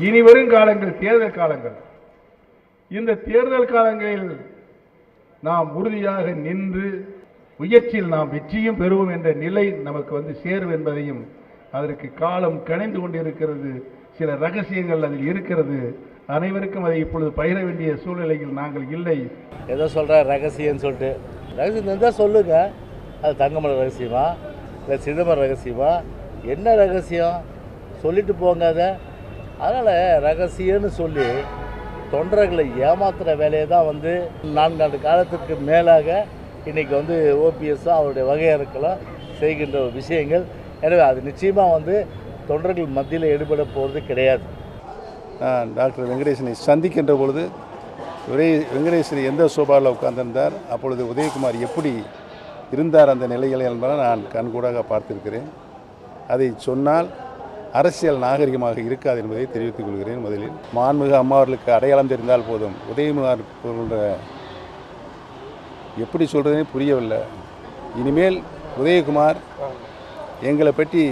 இனி வரும் காலங்கள் தேர்தல் காலங்கள். இந்த தேர்தல் காலங்களில் நாம் உறுதியாக நின்று முயற்சியில் நாம் வெற்றியும் பெறுவோம் என்ற நிலை நமக்கு சேரும் என்பதையும், அதற்கு காலம் கணிந்து கொண்டிருக்கிறது. சில ரகசியங்கள் அதில் இருக்கிறது. அனைவருக்கும் அதை இப்பொழுது பகிர வேண்டிய சூழ்நிலையில் நாங்கள் இல்லை. ஏதோ சொல்கிற ரகசியம்னு சொல்லிட்டு ரகசியம் இருந்தால் சொல்லுங்க. அது தங்கமலை ரகசியமா இல்லை சிதம்பரம் ரகசியமா, என்ன ரகசியம் சொல்லிட்டு போங்க. அதனால் ரகசியம்னு சொல்லி தொண்டர்களை ஏமாத்துகிற வேலையை தான் 4 ஆண்டு காலத்துக்கு மேலாக இன்றைக்கி ஓபிஎஸ்ஸும் அவருடைய வகையறுக்கெல்லாம் செய்கின்ற விஷயங்கள். எனவே அது நிச்சயமாக தொண்டர்கள் மத்தியில் எடுபட போகிறது கிடையாது. டாக்டர் வெங்கடேசனை சந்திக்கின்ற பொழுது வெங்கடேசன் எந்த சோபாவில் உட்கார்ந்திருந்தார், அப்பொழுது உதயகுமார் எப்படி இருந்தார் அந்த நிலைகளை என்பதை நான் கண்கூடாக பார்த்திருக்கிறேன். அதை சொன்னால் அரசியல் நாகரிகமாக இருக்காது என்பதை தெரிவித்துக் கொள்கிறேன். முதலில் மாண்புமிகு அம்மா அவர்களுக்கு அடையாளம் தெரிந்தால் போதும். உதயகுமார் எப்படி சொல்கிறதே புரியவில்லை. இனிமேல் உதயகுமார் எங்களை பற்றி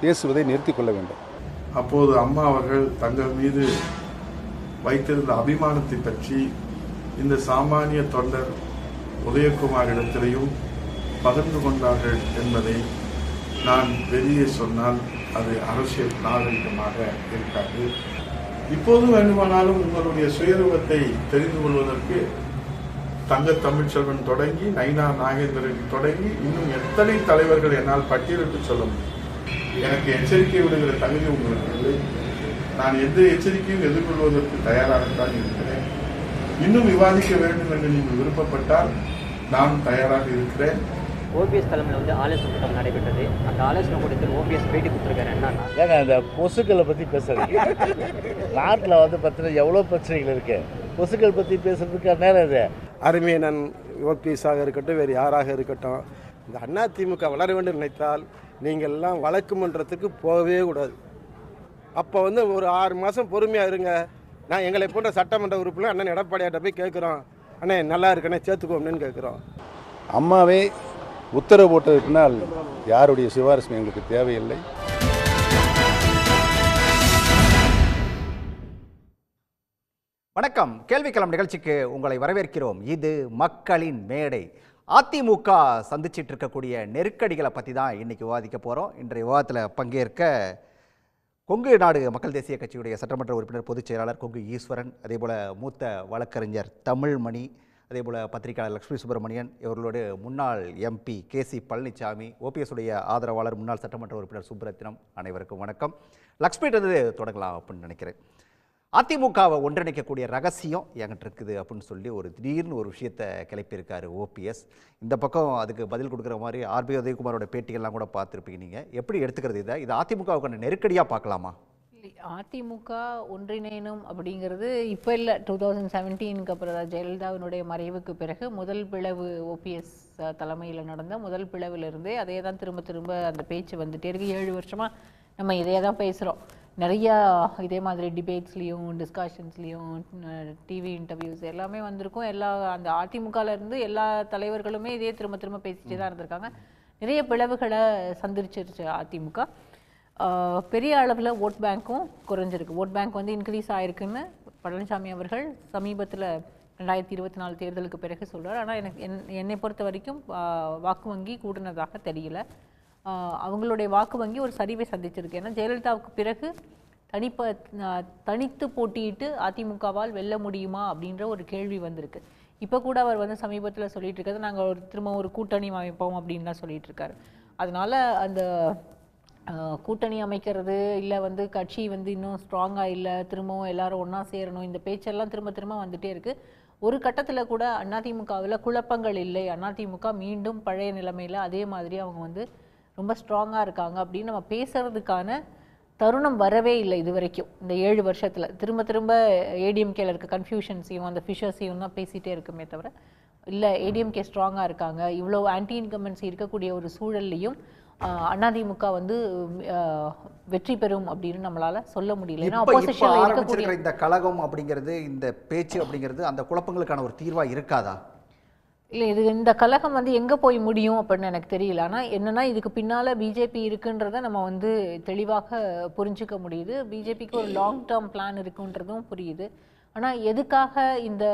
பேசுவதை நிறுத்திக் கொள்ள வேண்டும். அப்போது அம்மா அவர்கள் தங்கள் மீது வைத்திருந்த அபிமானத்தை பற்றி இந்த சாமானிய தொண்டர் உதயகுமார் இடத்திலையும் பகிர்ந்து கொண்டார்கள் என்பதை நான் வெளியே சொன்னால் அது அரசியல் நாகரிகமாக இருக்காது. இப்போது வேண்டுமானாலும் உங்களுடைய சுயரூபத்தை தெரிந்து கொள்வதற்கு தங்க தமிழ்ச்செல்வன் தொடங்கி நயினா நாகேந்திரன் தொடங்கி இன்னும் எத்தனை தலைவர்கள் என்னால் பட்டியலிட்டு சொல்ல முடியும். எனக்கு எச்சரிக்கை விடுகிற தகுதி உங்களுக்கு இல்லை. நான் எந்த எச்சரிக்கையும் எதிர்கொள்வதற்கு தயாராகத்தான் இருக்கிறேன். இன்னும் விவாதிக்க வேண்டும் என்று நீங்கள் விருப்பப்பட்டால் நான் தயாராக இருக்கிறேன். ஓபிஎஸ் தலைமையில் ஆலோசனை கூட்டம் நடைபெற்றது. அந்த ஆலோசனை கூட்டத்தில் ஓபிஎஸ் பேட்டி கொடுத்துருக்காரு. என்னன்னா ஏங்க இந்த கொசுக்களை பற்றி பேசுகிறீங்க. நாட்டில் பார்த்தீங்கன்னா எவ்வளோ பிரச்சனைகள் இருக்குது. கொசுக்கள் பற்றி பேசுகிறதுக்கு நேரம் இது. அருமையனன் ஓபிஎஸ்ஸாக இருக்கட்டும், வேறு யாராக இருக்கட்டும், இந்த அதிமுக வளர வேண்டும் நினைத்தால் நீங்கள்லாம் வழக்கு மன்றத்துக்கு போகவே கூடாது. அப்போ ஒரு 6 மாதம் பொறுமையாக இருங்க. நான் எங்களை போன்ற சட்டமன்ற உறுப்பினர் அண்ணன் எடப்பாடியார்ட்ட போய் கேட்குறோம், அண்ணே நல்லா இருக்கண்ணே சேர்த்துக்கோம்னு கேட்குறோம். அம்மாவே உத்தரவு போட்டதுக்குனால் யாருடைய சிபாரிசும் எங்களுக்கு தேவையில்லை. வணக்கம். கேள்விக்களம் நிகழ்ச்சிக்கு உங்களை வரவேற்கிறோம். இது மக்களின் மேடை. அதிமுக சந்திச்சிட்டு இருக்கக்கூடிய நெருக்கடிகளை பற்றி தான் இன்றைக்கி விவாதிக்க போகிறோம். இன்றைய விவாதத்தில் பங்கேற்க கொங்கு நாடு மக்கள் தேசிய கட்சியுடைய சட்டமன்ற உறுப்பினர் பொதுச் செயலாளர் கொங்கு ஈஸ்வரன், அதேபோல் மூத்த வழக்கறிஞர் தமிழ்மணி, அதேபோல் பத்திரிகையாளர் லட்சுமி சுப்பிரமணியன், இவர்களோடு முன்னாள் எம்பி கேசி பழனிசாமி, ஓபிஎஸ் உடைய ஆதரவாளர் முன்னாள் சட்டமன்ற உறுப்பினர் சுப்ரத்தினம், அனைவருக்கும் வணக்கம். லக்ஷ்மிகிட்ட தொடங்கலாம் அப்படின்னு நினைக்கிறேன். அதிமுகவை ஒன்றிணைக்கக்கூடிய ரகசியம் என்கிட்ட இருக்குது அப்படின்னு சொல்லி திடீர்னு ஒரு விஷயத்தை கிளப்பியிருக்காரு ஓபிஎஸ். இந்த பக்கம் அதுக்கு பதில் கொடுக்குற மாதிரி ஆர்பி உதயகுமாரோட பேட்டிகள்லாம் கூட பார்த்துருப்பீங்க. நீங்கள் எப்படி எடுத்துக்கிறது? இது அதிமுகவுக்கான நெருக்கடியாக பார்க்கலாமா? அதிமுக ஒன்றிணையணும் அப்படிங்கிறது இப்போ இல்லை, 2017 அப்புறம் ஜெயலலிதாவினுடைய மறைவுக்கு பிறகு முதல் பிளவு ஓபிஎஸ் தலைமையில் நடந்த முதல் பிளவிலிருந்தே அதே தான் திரும்ப அந்த பேச்சு வந்துட்டே இருக்கு. 7 வருஷமாக நம்ம இதே தான் பேசுகிறோம். நிறையா இதே மாதிரி டிபேட்ஸ்லேயும் டிஸ்கஷன்ஸ்லேயும் டிவி இன்டர்வியூஸ் எல்லாமே வந்திருக்கும். அந்த அதிமுகலேருந்து எல்லா தலைவர்களுமே இதே திரும்ப பேசிகிட்டே தான் இருந்திருக்காங்க. நிறைய பிளவுகளை சந்திச்சிருச்சு அதிமுக. பெரிய அளவில் ஓட் பேங்க்கும் குறைஞ்சிருக்கு. ஓட் பேங்க் இன்க்ரீஸ் ஆகிருக்குன்னு பழனிசாமி அவர்கள் சமீபத்தில் 2024 தேர்தலுக்கு பிறகு சொல்கிறார். ஆனால் என்னை பொறுத்த வரைக்கும் வாக்கு வங்கி கூடுனதாக தெரியல. அவங்களுடைய வாக்கு வங்கி ஒரு சரிவை சந்திச்சிருக்கு. ஏன்னா ஜெயலலிதாவுக்கு பிறகு தனித்து போட்டியிட்டு அதிமுகவால் வெல்ல முடியுமா அப்படின்ற ஒரு கேள்வி வந்திருக்கு. இப்போ கூட அவர் சமீபத்தில் சொல்லிட்டு இருக்கிறது, நாங்கள் திரும்ப ஒரு கூட்டணி அமைப்போம் அப்படின்னு தான் சொல்லிட்டு இருக்காரு. அதனால அந்த கூட்டணி அமைக்கிறது இல்லை கட்சி இன்னும் ஸ்ட்ராங்காக இல்லை, திரும்பவும் எல்லாரும் ஒன்றா சேரணும், இந்த பேச்செல்லாம் திரும்ப வந்துட்டே இருக்குது. ஒரு கட்டத்தில் கூட அதிமுகவில் குழப்பங்கள் இல்லை, அதிமுக மீண்டும் பழைய நிலைமையில் அதே மாதிரி அவங்க ரொம்ப ஸ்ட்ராங்காக இருக்காங்க அப்படின்னு நம்ம பேசுறதுக்கான தருணம் வரவே இல்லை இது வரைக்கும். இந்த 7 வருஷத்தில் திரும்ப ஏடிஎம்கேல இருக்க கன்ஃபியூஷன்ஸையும் அந்த ஃபிஷர்ஸையும் தான் பேசிகிட்டே இருக்குமே தவிர இல்லை ஏடிஎம்கே ஸ்ட்ராங்காக இருக்காங்க. இவ்வளோ ஆன்டி இன்கம்பன்சி இருக்கக்கூடிய ஒரு சூழல்லையும் அதிமுக வெற்றி பெறும் அப்படின்னு நம்மளால சொல்ல முடியல. இந்த கழகம் அப்படிங்கிறது, இந்த பேச்சு அப்படிங்கிறது அந்த குழப்பங்களுக்கான ஒரு தீர்வா இருக்காதா? இல்லை இது இந்த கலகம் வந்து எங்கே போய் முடியும் அப்படின்னு எனக்கு தெரியல. ஆனால் என்னன்னா இதுக்கு பின்னால் பிஜேபி இருக்குன்றதை நம்ம வந்து தெளிவாக புரிஞ்சுக்க முடியுது. பிஜேபிக்கு ஒரு லாங் டேர்ம் பிளான் இருக்குன்றதும் புரியுது. ஆனால் எதுக்காக இந்த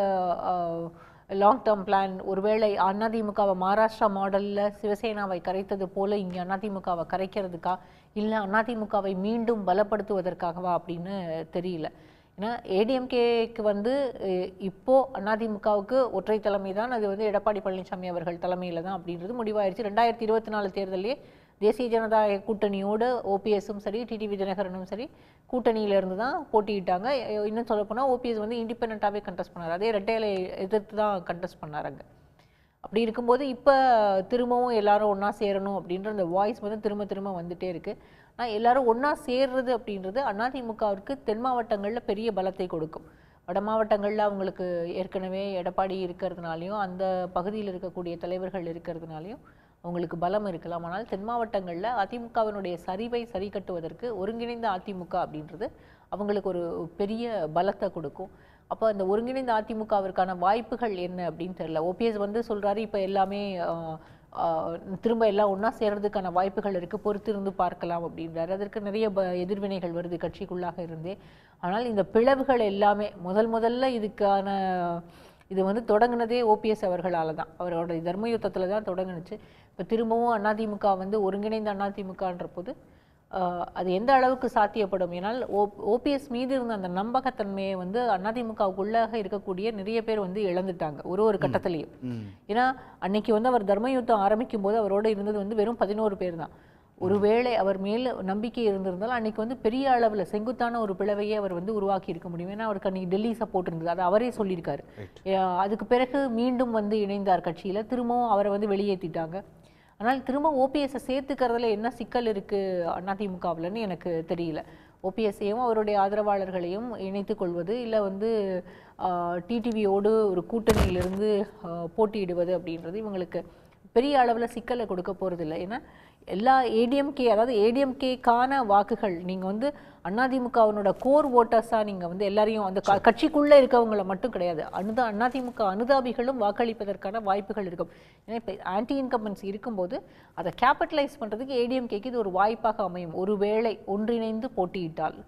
லாங் டேர்ம் பிளான்? ஒருவேளை அதிமுகவை மகாராஷ்டிரா மாடலில் சிவசேனாவை கரைத்தது போல இங்கே அதிமுகவை கரைக்கிறதுக்கா, இல்லை அதிமுகவை மீண்டும் பலப்படுத்துவதற்காகவா அப்படின்னு தெரியல. ஏன்னா ஏடிஎம்கேக்கு வந்து இப்போது அதிமுகவுக்கு ஒற்றை தலைமை தான், அது வந்து எடப்பாடி பழனிசாமி அவர்கள் தலைமையில் தான் அப்படின்றது முடிவாயிருச்சு. 2024 தேர்தலே தேசிய ஜனநாயக கூட்டணியோடு ஓபிஎஸும் சரி டிடிவி தினகரனும் சரி கூட்டணியிலேருந்து தான் போட்டியிட்டாங்க. இன்னும் சொல்லப்போனால் ஓபிஎஸ் வந்து இண்டிபெண்ட்டாகவே கண்டெஸ்ட் பண்ணார், அதே ரெட்டையிலை எதிர்த்து தான் கண்டெஸ்ட் பண்ணாருங்க. அப்படி இருக்கும்போது இப்போ திரும்பவும் எல்லாரும் ஒன்றா சேரணும் அப்படின்ற அந்த வாய்ஸ் வந்து திரும்ப திரும்ப வந்துகிட்டே இருக்குது. ஆனால் எல்லாரும் ஒன்றா சேர்றது அப்படின்றது அதிமுகவிற்கு தென் மாவட்டங்களில் பெரிய பலத்தை கொடுக்கும். வட மாவட்டங்களில் அவங்களுக்கு ஏற்கனவே எடப்பாடி இருக்கிறதுனாலையும் அந்த பகுதியில் இருக்கக்கூடிய தலைவர்கள் இருக்கிறதுனாலையும் அவங்களுக்கு பலம் இருக்கலாம். ஆனால் தென் மாவட்டங்களில் அதிமுகவினுடைய சரிவை சரி கட்டுவதற்கு ஒருங்கிணைந்த அதிமுக அப்படின்றது அவங்களுக்கு ஒரு பெரிய பலத்தை கொடுக்கும். அப்போ அந்த ஒருங்கிணைந்த அதிமுகவிற்கான வாய்ப்புகள் என்ன அப்படின்னு தெரியல. ஓபிஎஸ் வந்து சொல்கிறாரு இப்போ எல்லாமே திரும்ப எல்லாம் ஒன்றா சேர்றதுக்கான வாய்ப்புகள் இருக்குது, பொறுத்து இருந்து பார்க்கலாம் அப்படின்றாரு. அதற்கு நிறைய எதிர்வினைகள் வருது கட்சிக்குள்ளாக இருந்தே. ஆனால் இந்த பிளவுகள் எல்லாமே முதல்ல இது வந்து தொடங்கினதே ஓபிஎஸ் அவர்களால் தான், அவரோட தர்மயுத்தத்தில் தான் தொடங்குனுச்சு. இப்போ திரும்பவும் அதிமுக வந்து ஒருங்கிணைந்த அதிமுகன்ற போது அது எந்த அளவுக்கு சாத்தியப்படும்? ஏன்னால் ஓபிஎஸ் மீது இருந்த அந்த நம்பகத்தன்மையை வந்து அதிமுகவுக்குள்ளாக இருக்கக்கூடிய நிறைய பேர் வந்து இழந்துட்டாங்க ஒரு கட்டத்திலையும். ஏன்னா அன்னைக்கு வந்து அவர் தர்மயுத்தம் ஆரம்பிக்கும் போது அவரோட இருந்தது வந்து வெறும் 11 பேர் தான். ஒருவேளை அவர் மேல் நம்பிக்கை இருந்திருந்தால் அன்னைக்கு வந்து பெரிய அளவில் செங்குத்தான ஒரு பிளவையே அவர் வந்து உருவாக்கி இருக்க முடியும். ஏன்னா அவருக்கு அன்னைக்கு டெல்லி சப்போர்ட் இருந்தது, அதை அவரே சொல்லியிருக்காரு. அதுக்கு பிறகு மீண்டும் வந்து இணைந்தார் கட்சியில், திரும்பவும் அவரை வந்து வெளியேற்றிட்டாங்க. ஆனால் திரும்ப ஓபிஎஸ்ஸை சேர்த்துக்கிறதுல என்ன சிக்கல் இருக்குது அதிமுகவில்னு எனக்கு தெரியல. ஓபிஎஸ்ஸையும் அவருடைய ஆதரவாளர்களையும் இணைத்து கொள்வது, இல்லை வந்து டிடிவியோடு ஒரு கூட்டணியிலிருந்து போட்டியிடுவது அப்படின்றது இவங்களுக்கு பெரிய அளவில் சிக்கலை கொடுக்க போகிறதில்லை. ஏன்னா எல்லா ஏடிஎம்கே, அதாவது ஏடிஎம்கேக்கான வாக்குகள் நீங்கள் வந்து அதிமுகவினோட கோர் ஓட்டர்ஸாக நீங்கள் வந்து எல்லாரையும் அந்த கட்சிக்குள்ளே இருக்கவங்களை மட்டும் கிடையாது, அதிமுக அனுதாபிகளும் வாக்களிப்பதற்கான வாய்ப்புகள் இருக்கும். ஏன்னா இப்போ ஆன்டி இன்கம்பன்சி இருக்கும்போது அதை கேபிட்டலைஸ் பண்ணுறதுக்கு ஏடிஎம்கேக்கு இது ஒரு வாய்ப்பாக அமையும், ஒருவேளை ஒன்றிணைந்து போட்டியிட்டால்.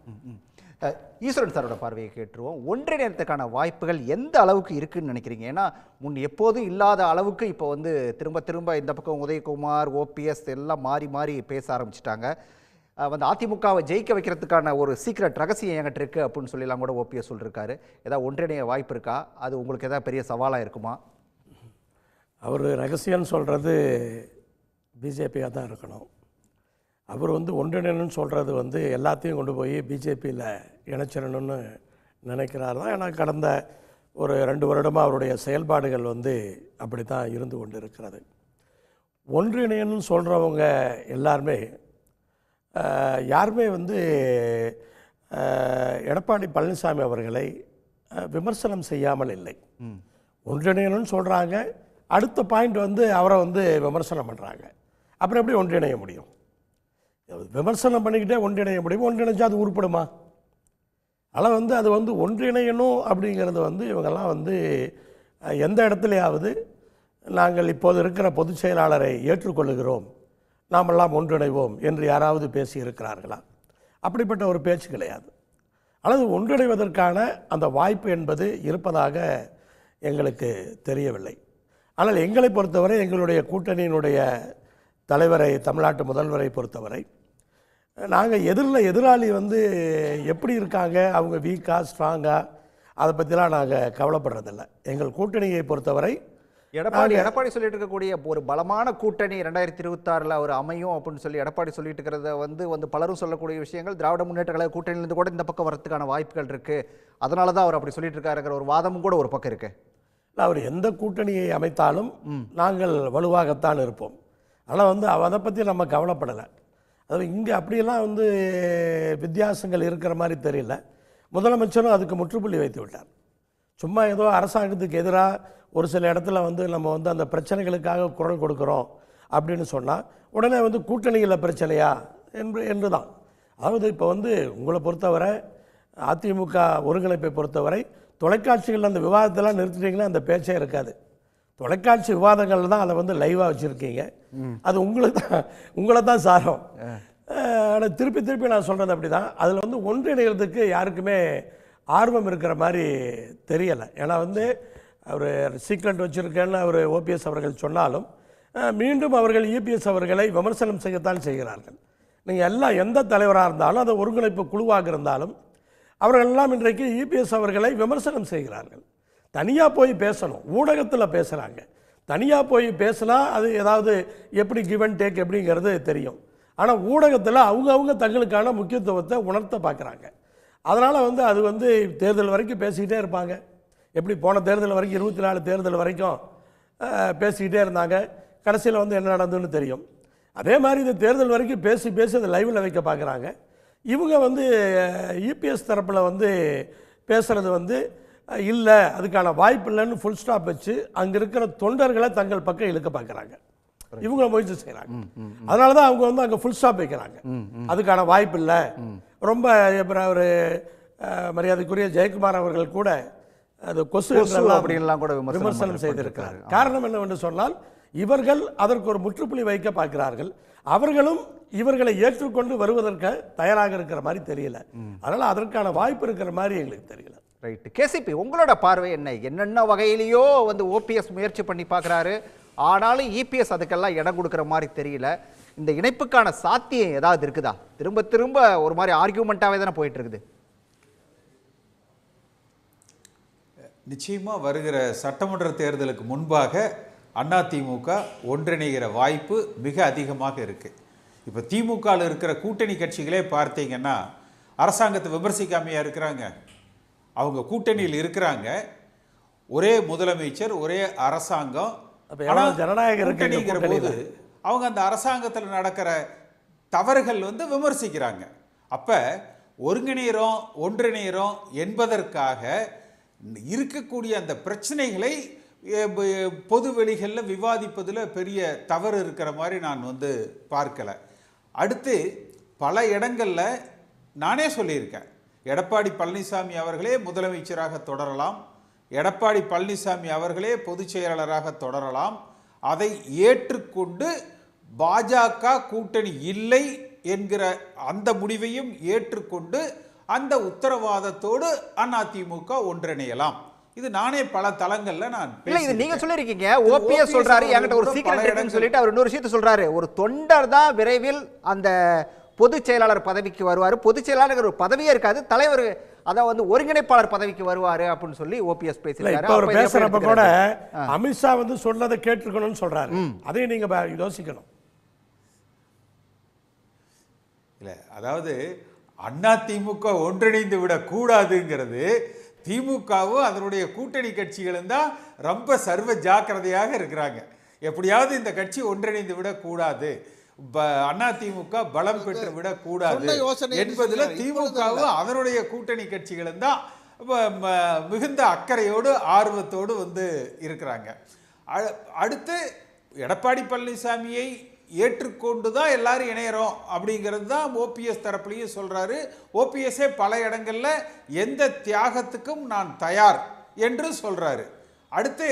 ஈஸ்வரன் சாரோட பார்வையை கேட்டுருவோம். ஒன்றிணையத்துக்கான வாய்ப்புகள் எந்த அளவுக்கு இருக்குன்னு நினைக்கிறீங்க? ஏன்னா முன் எப்போதும் இல்லாத அளவுக்கு இப்போ வந்து திரும்ப இந்த பக்கம் உதயகுமார், ஓபிஎஸ் எல்லாம் மாறி பேச ஆரம்பிச்சிட்டாங்க. வந்து அதிமுகவை ஜெயிக்க வைக்கிறதுக்கான ஒரு சீக்ரெட் ரகசியம் என்கிட்ட இருக்குது அப்படின்னு சொல்லலாம் கூட ஓபிஎஸ் சொல்லியிருக்காரு. ஏதாவது ஒன்றிணைய வாய்ப்பு இருக்கா? அது உங்களுக்கு ஏதாவது பெரிய சவாலாக இருக்குமா? அவர் ரகசியம்னு சொல்கிறது பிஜேபியாக தான் இருக்கணும். அவர் வந்து ஒன்றிணைன்னு சொல்கிறது வந்து எல்லாத்தையும் கொண்டு போய் பிஜேபியில் இணைச்சிடணும்னு நினைக்கிறார் தான். ஏன்னா கடந்த ஒரு 2 வருடமாக அவருடைய செயல்பாடுகள் வந்து அப்படி தான் இருந்து கொண்டு இருக்கிறது. ஒன்றிணைன்னு சொல்கிறவங்க எல்லாருமே யாருமே வந்து எடப்பாடி பழனிசாமி அவர்களை விமர்சனம் செய்யாமல் இல்லை. ஒன்றிணையணும்னு சொல்கிறாங்க, அடுத்த பாயிண்ட் வந்து அவரை வந்து விமர்சனம் பண்ணுறாங்க. அப்புறம் எப்படி ஒன்றிணைய முடியும்? விமர்சனம் பண்ணிக்கிட்டே ஒன்றிணைய முடியும், ஒன்றிணைச்சா அது உருப்படுமா? ஆனால் வந்து அது வந்து ஒன்றிணையணும் அப்படிங்கிறது வந்து இவங்கெல்லாம் வந்து எந்த இடத்துலையாவது நாங்கள் இப்போது இருக்கிற பொதுச் செயலாளரை ஏற்றுக்கொள்ளுகிறோம், நாமெல்லாம் ஒன்றிணைவோம் என்று யாராவது பேசி இருக்கிறார்களா? அப்படிப்பட்ட ஒரு பேச்சு கிடையாது. அல்லது ஒன்றிணைவதற்கான அந்த வாய்ப்பு என்பது இருப்பதாக எங்களுக்கு தெரியவில்லை. ஆனால் எங்களை பொறுத்தவரை, எங்களுடைய கூட்டணியினுடைய தலைவரை, தமிழ்நாட்டு முதல்வரை பொறுத்தவரை, நாங்கள் எதிராளி வந்து எப்படி இருக்காங்க, அவங்க வீக்கா ஸ்ட்ராங்கா, அதை பற்றிலாம் நாங்கள் கவலைப்படுறதில்லை. எங்கள் கூட்டணியை பொறுத்தவரை எடப்பாடி சொல்லிட்டு இருக்கக்கூடிய ஒரு பலமான கூட்டணி 2026 ஒரு அமையும் அப்படின்னு சொல்லி எடப்பாடி சொல்லிட்டு இருக்கிறத வந்து பலரும் சொல்லக்கூடிய விஷயங்கள், திராவிட முன்னேற்ற கழக கூட்டணியிலிருந்து கூட இந்த பக்கம் வரதுக்கான வாய்ப்புகள் இருக்குது, அதனால தான் அவர் அப்படி சொல்லிட்டு இருக்காருங்கிற ஒரு வாதமும் கூட ஒரு பக்கம் இருக்கு. அவர் எந்த கூட்டணியை அமைத்தாலும் நாங்கள் வலுவாகத்தான் இருப்போம். ஆனால் வந்து அதை பற்றி நம்ம கவலைப்படலை. அதாவது இங்கே அப்படியெல்லாம் வந்து வித்தியாசங்கள் இருக்கிற மாதிரி தெரியல. முதலமைச்சரும் அதுக்கு முற்றுப்புள்ளி வைத்து விட்டார். சும்மா ஏதோ அரசாங்கத்துக்கு எதிராக ஒரு சில இடத்துல வந்து நம்ம வந்து அந்த பிரச்சனைகளுக்காக குரல் கொடுக்குறோம் அப்படின்னு சொன்னால் உடனே வந்து கூட்டணியில் பிரச்சனையா என்று தான். அதாவது இப்போ வந்து உங்களை பொறுத்தவரை, அதிமுக ஒருங்கிணைப்பை பொறுத்தவரை, தொலைக்காட்சிகளில் அந்த விவாதத்தெல்லாம் நிறுத்திட்டீங்கன்னா அந்த பேச்சே இருக்காது. தொலைக்காட்சி விவாதங்கள் தான் அதை வந்து லைவாக வச்சுருக்கீங்க. அது உங்களை தான் சாரம். ஆனால் திருப்பி நான் சொல்கிறது அப்படி தான். அதில் வந்து ஒன்றிணைகிறதுக்கு யாருக்குமே ஆர்வம் இருக்கிற மாதிரி தெரியலை. ஏன்னா வந்து அவர் சீக்ரெட் வச்சுருக்கேன்னு அவர் ஓபிஎஸ் அவர்கள் சொன்னாலும் மீண்டும் அவர்கள் இபிஎஸ் அவர்களை விமர்சனம் செய்யத்தான் செய்கிறார்கள். நீங்கள் எல்லாம் எந்த தலைவராக இருந்தாலும், அந்த ஒருங்கிணைப்பு குழுவாக இருந்தாலும் அவர்களெல்லாம் இன்றைக்கு இபிஎஸ் அவர்களை விமர்சனம் செய்கிறார்கள். தனியாக போய் பேசணும், ஊடகத்தில் பேசுகிறாங்க. தனியாக போய் பேசினா அது ஏதாவது எப்படி கிவ் அண்ட் டேக் எப்படிங்கிறது தெரியும். ஆனால் ஊடகத்தில் அவங்க தங்களுக்கான முக்கியத்துவத்தை உணர்த்த பார்க்குறாங்க. அதனால் வந்து அது வந்து தேர்தல் வரைக்கும் பேசிக்கிட்டே இருப்பாங்க. எப்படி போன தேர்தல் வரைக்கும் 24 தேர்தல் வரைக்கும் பேசிக்கிட்டே இருந்தாங்க. கடைசியில் வந்து என்ன நடந்ததுன்னு தெரியும். அதே மாதிரி இந்த தேர்தல் வரைக்கும் பேசி அதை லைவில் வைக்க பார்க்குறாங்க. இவங்க வந்து இபிஎஸ் தரப்பில் வந்து பேசுகிறது வந்து இல்லை, அதுக்கான வாய்ப்பு இல்லைன்னு ஃபுல் ஸ்டாப் வச்சு அங்கே இருக்கிற தொண்டர்களை தங்கள் பக்கம் இழுக்க பார்க்குறாங்க. இவங்க முயற்சி செய்கிறாங்க. அதனால தான் அவங்க வந்து அங்கே ஃபுல் ஸ்டாப் வைக்கிறாங்க. அதுக்கான வாய்ப்பு இல்லை. ரொம்ப ஒரு மரியாதைக்குரிய ஜெயக்குமார் அவர்கள் கூட அது கொசு அப்படின்லாம் கூட விமர்சனம் செய்திருக்கிறார். காரணம் என்னவென்று சொன்னால் இவர்கள் அதற்கு ஒரு முற்றுப்புள்ளி வைக்க பார்க்கிறார்கள். அவர்களும் இவர்களை ஏற்றுக்கொண்டு வருவதற்கு தயாராக இருக்கிற மாதிரி தெரியல. அதனால் அதற்கான வாய்ப்பு இருக்கிற மாதிரி எங்களுக்கு தெரியல. ரைட்டு. கேசிபி, உங்களோட பார்வை என்ன? என்னென்ன வகையிலையோ வந்து ஓபிஎஸ் முயற்சி பண்ணி பார்க்குறாரு, ஆனாலும் இபிஎஸ் அதுக்கெல்லாம் இடம் கொடுக்குற மாதிரி தெரியல. இந்த இணைப்புக்கான சாத்தியம் ஏதாவது இருக்குதா? திரும்ப ஒரு மாதிரி ஆர்கியூமெண்ட்டாகவே தானே போயிட்டு இருக்குது. நிச்சயமாக வருகிற சட்டமன்ற தேர்தலுக்கு முன்பாக அதிமுக ஒன்றிணைகிற வாய்ப்பு மிக அதிகமாக இருக்குது. இப்போ திமுகவில் இருக்கிற கூட்டணி கட்சிகளே பார்த்தீங்கன்னா அரசாங்கத்தை விமர்சிக்காமையா இருக்கிறாங்க. அவங்க கூட்டணியில் இருக்கிறாங்க, ஒரே முதலமைச்சர், ஒரே அரசாங்கம். கூட்டணிங்கிற போது அவங்க அந்த அரசாங்கத்தில் நடக்கிற தவறுகள் வந்து விமர்சிக்கிறாங்க. அப்போ ஒன்றிணைகிறோம் என்பதற்காக இருக்கக்கூடிய அந்த பிரச்சனைகளை பொது வெளிகளில் விவாதிப்பதில் பெரிய தவறு இருக்கிற மாதிரி நான் வந்து பார்க்கலை. அடுத்து பல இடங்களில் நானே சொல்லியிருக்கேன், எடப்பாடி பழனிசாமி அவர்களே முதலமைச்சராக தொடரலாம், எடப்பாடி பழனிசாமி அவர்களே பொதுச் செயலாளராக தொடரலாம். அதை ஏற்றுக்கொண்டு பாஜக கூட்டணி இல்லை என்கிற அந்த முடிவையும் ஏற்றுக்கொண்டு அந்த உத்தரவாதத்தோடு அதிமுக ஒன்றிணையலாம். இது நானே பல தளங்கள்ல நான் இது நீங்க சொல்லிருக்கீங்க. ஓபிஎஸ் சொல்றாரு என்கிட்ட ஒரு சீக்ரெட் இருக்குன்னு சொல்லிட்டு அவர் இன்னொரு விஷயத்தை சொல்றாரு. ஒரு தொண்டர் தான் விரைவில் அந்த பொதுச் செயலாளர் பதவிக்கு வருவார். பொதுச் செயலாளர் ஒரு பதவியே இருக்காது, தலைவர் அதான் வந்து ஒருங்கிணைப்பாளர் பதவிக்கு வருவாரு அப்படின்னு சொல்லி ஓபிஎஸ் பேசியிருக்காரு. அவர் பேசுறப்ப கூட அமித்ஷா வந்து சொன்னதை கேட்டுக்கணும்னு சொல்றாரு. அதையும் நீங்க யோசிக்கணும். இல்ல, அதாவது அதிமுக ஒன்றிணைந்து விட கூடாதுங்கிறது திமுகவும் அதனுடைய கூட்டணி கட்சிகளும் தான் ரொம்ப சர்வ ஜாக்கிரதையாக இருக்கிறாங்க. எப்படியாவது இந்த கட்சி ஒன்றிணைந்து விடக்கூடாது, அதிமுக பலம் பெற்று விடக்கூடாது என்பதில் திமுகவும் அதனுடைய கூட்டணி கட்சிகளும் தான் மிகுந்த அக்கறையோடு ஆர்வத்தோடு வந்து இருக்கிறாங்க. அடுத்து எடப்பாடி பழனிசாமியை ஏற்றுக்கொண்டு தான் எல்லாரும் இணையறோம் அப்படிங்கிறது தான் ஓபிஎஸ் தரப்புலையும் சொல்றாரு. ஓபிஎஸ்ஸே பல இடங்களில் எந்த தியாகத்துக்கும் நான் தயார் என்று சொல்றாரு. அடுத்து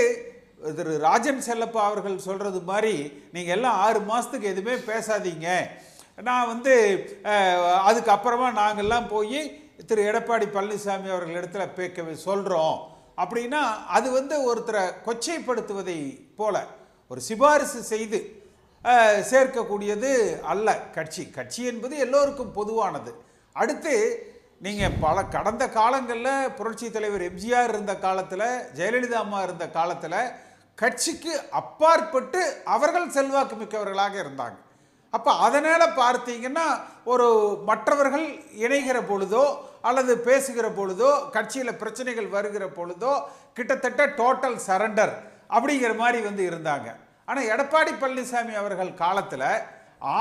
திரு ராஜன் செல்லப்பா அவர்கள் சொல்றது மாதிரி நீங்கள் எல்லாம் 6 மாதத்துக்கு எதுவுமே பேசாதீங்க, நான் வந்து அதுக்கப்புறமா நாங்கள்லாம் போய் திரு எடப்பாடி பழனிசாமி அவர்கள் இடத்துல பேக்க சொல்கிறோம் அப்படின்னா அது வந்து ஒருத்தரை கொச்சைப்படுத்துவதை போல ஒரு சிபாரிசு செய்து சேர்க்கக்கூடியது அல்ல. கட்சி என்பது எல்லோருக்கும் பொதுவானது. அடுத்து நீங்கள் கடந்த காலங்களில் புரட்சி தலைவர் எம்ஜிஆர் இருந்த காலத்தில், ஜெயலலிதா அம்மா இருந்த காலத்தில் கட்சிக்கு அப்பாற்பட்டு அவர்கள் செல்வாக்கு மிக்கவர்களாக இருந்தாங்க. அப்போ அதனால் பார்த்தீங்கன்னா ஒரு மற்றவர்கள் இணைகிற பொழுதோ அல்லது பேசுகிற பொழுதோ கட்சியில் பிரச்சனைகள் வருகிற பொழுதோ கிட்டத்தட்ட டோட்டல் சரண்டர் அப்படிங்கிற மாதிரி வந்து இருந்தாங்க. ஆனால் எடப்பாடி பழனிசாமி அவர்கள் காலத்தில்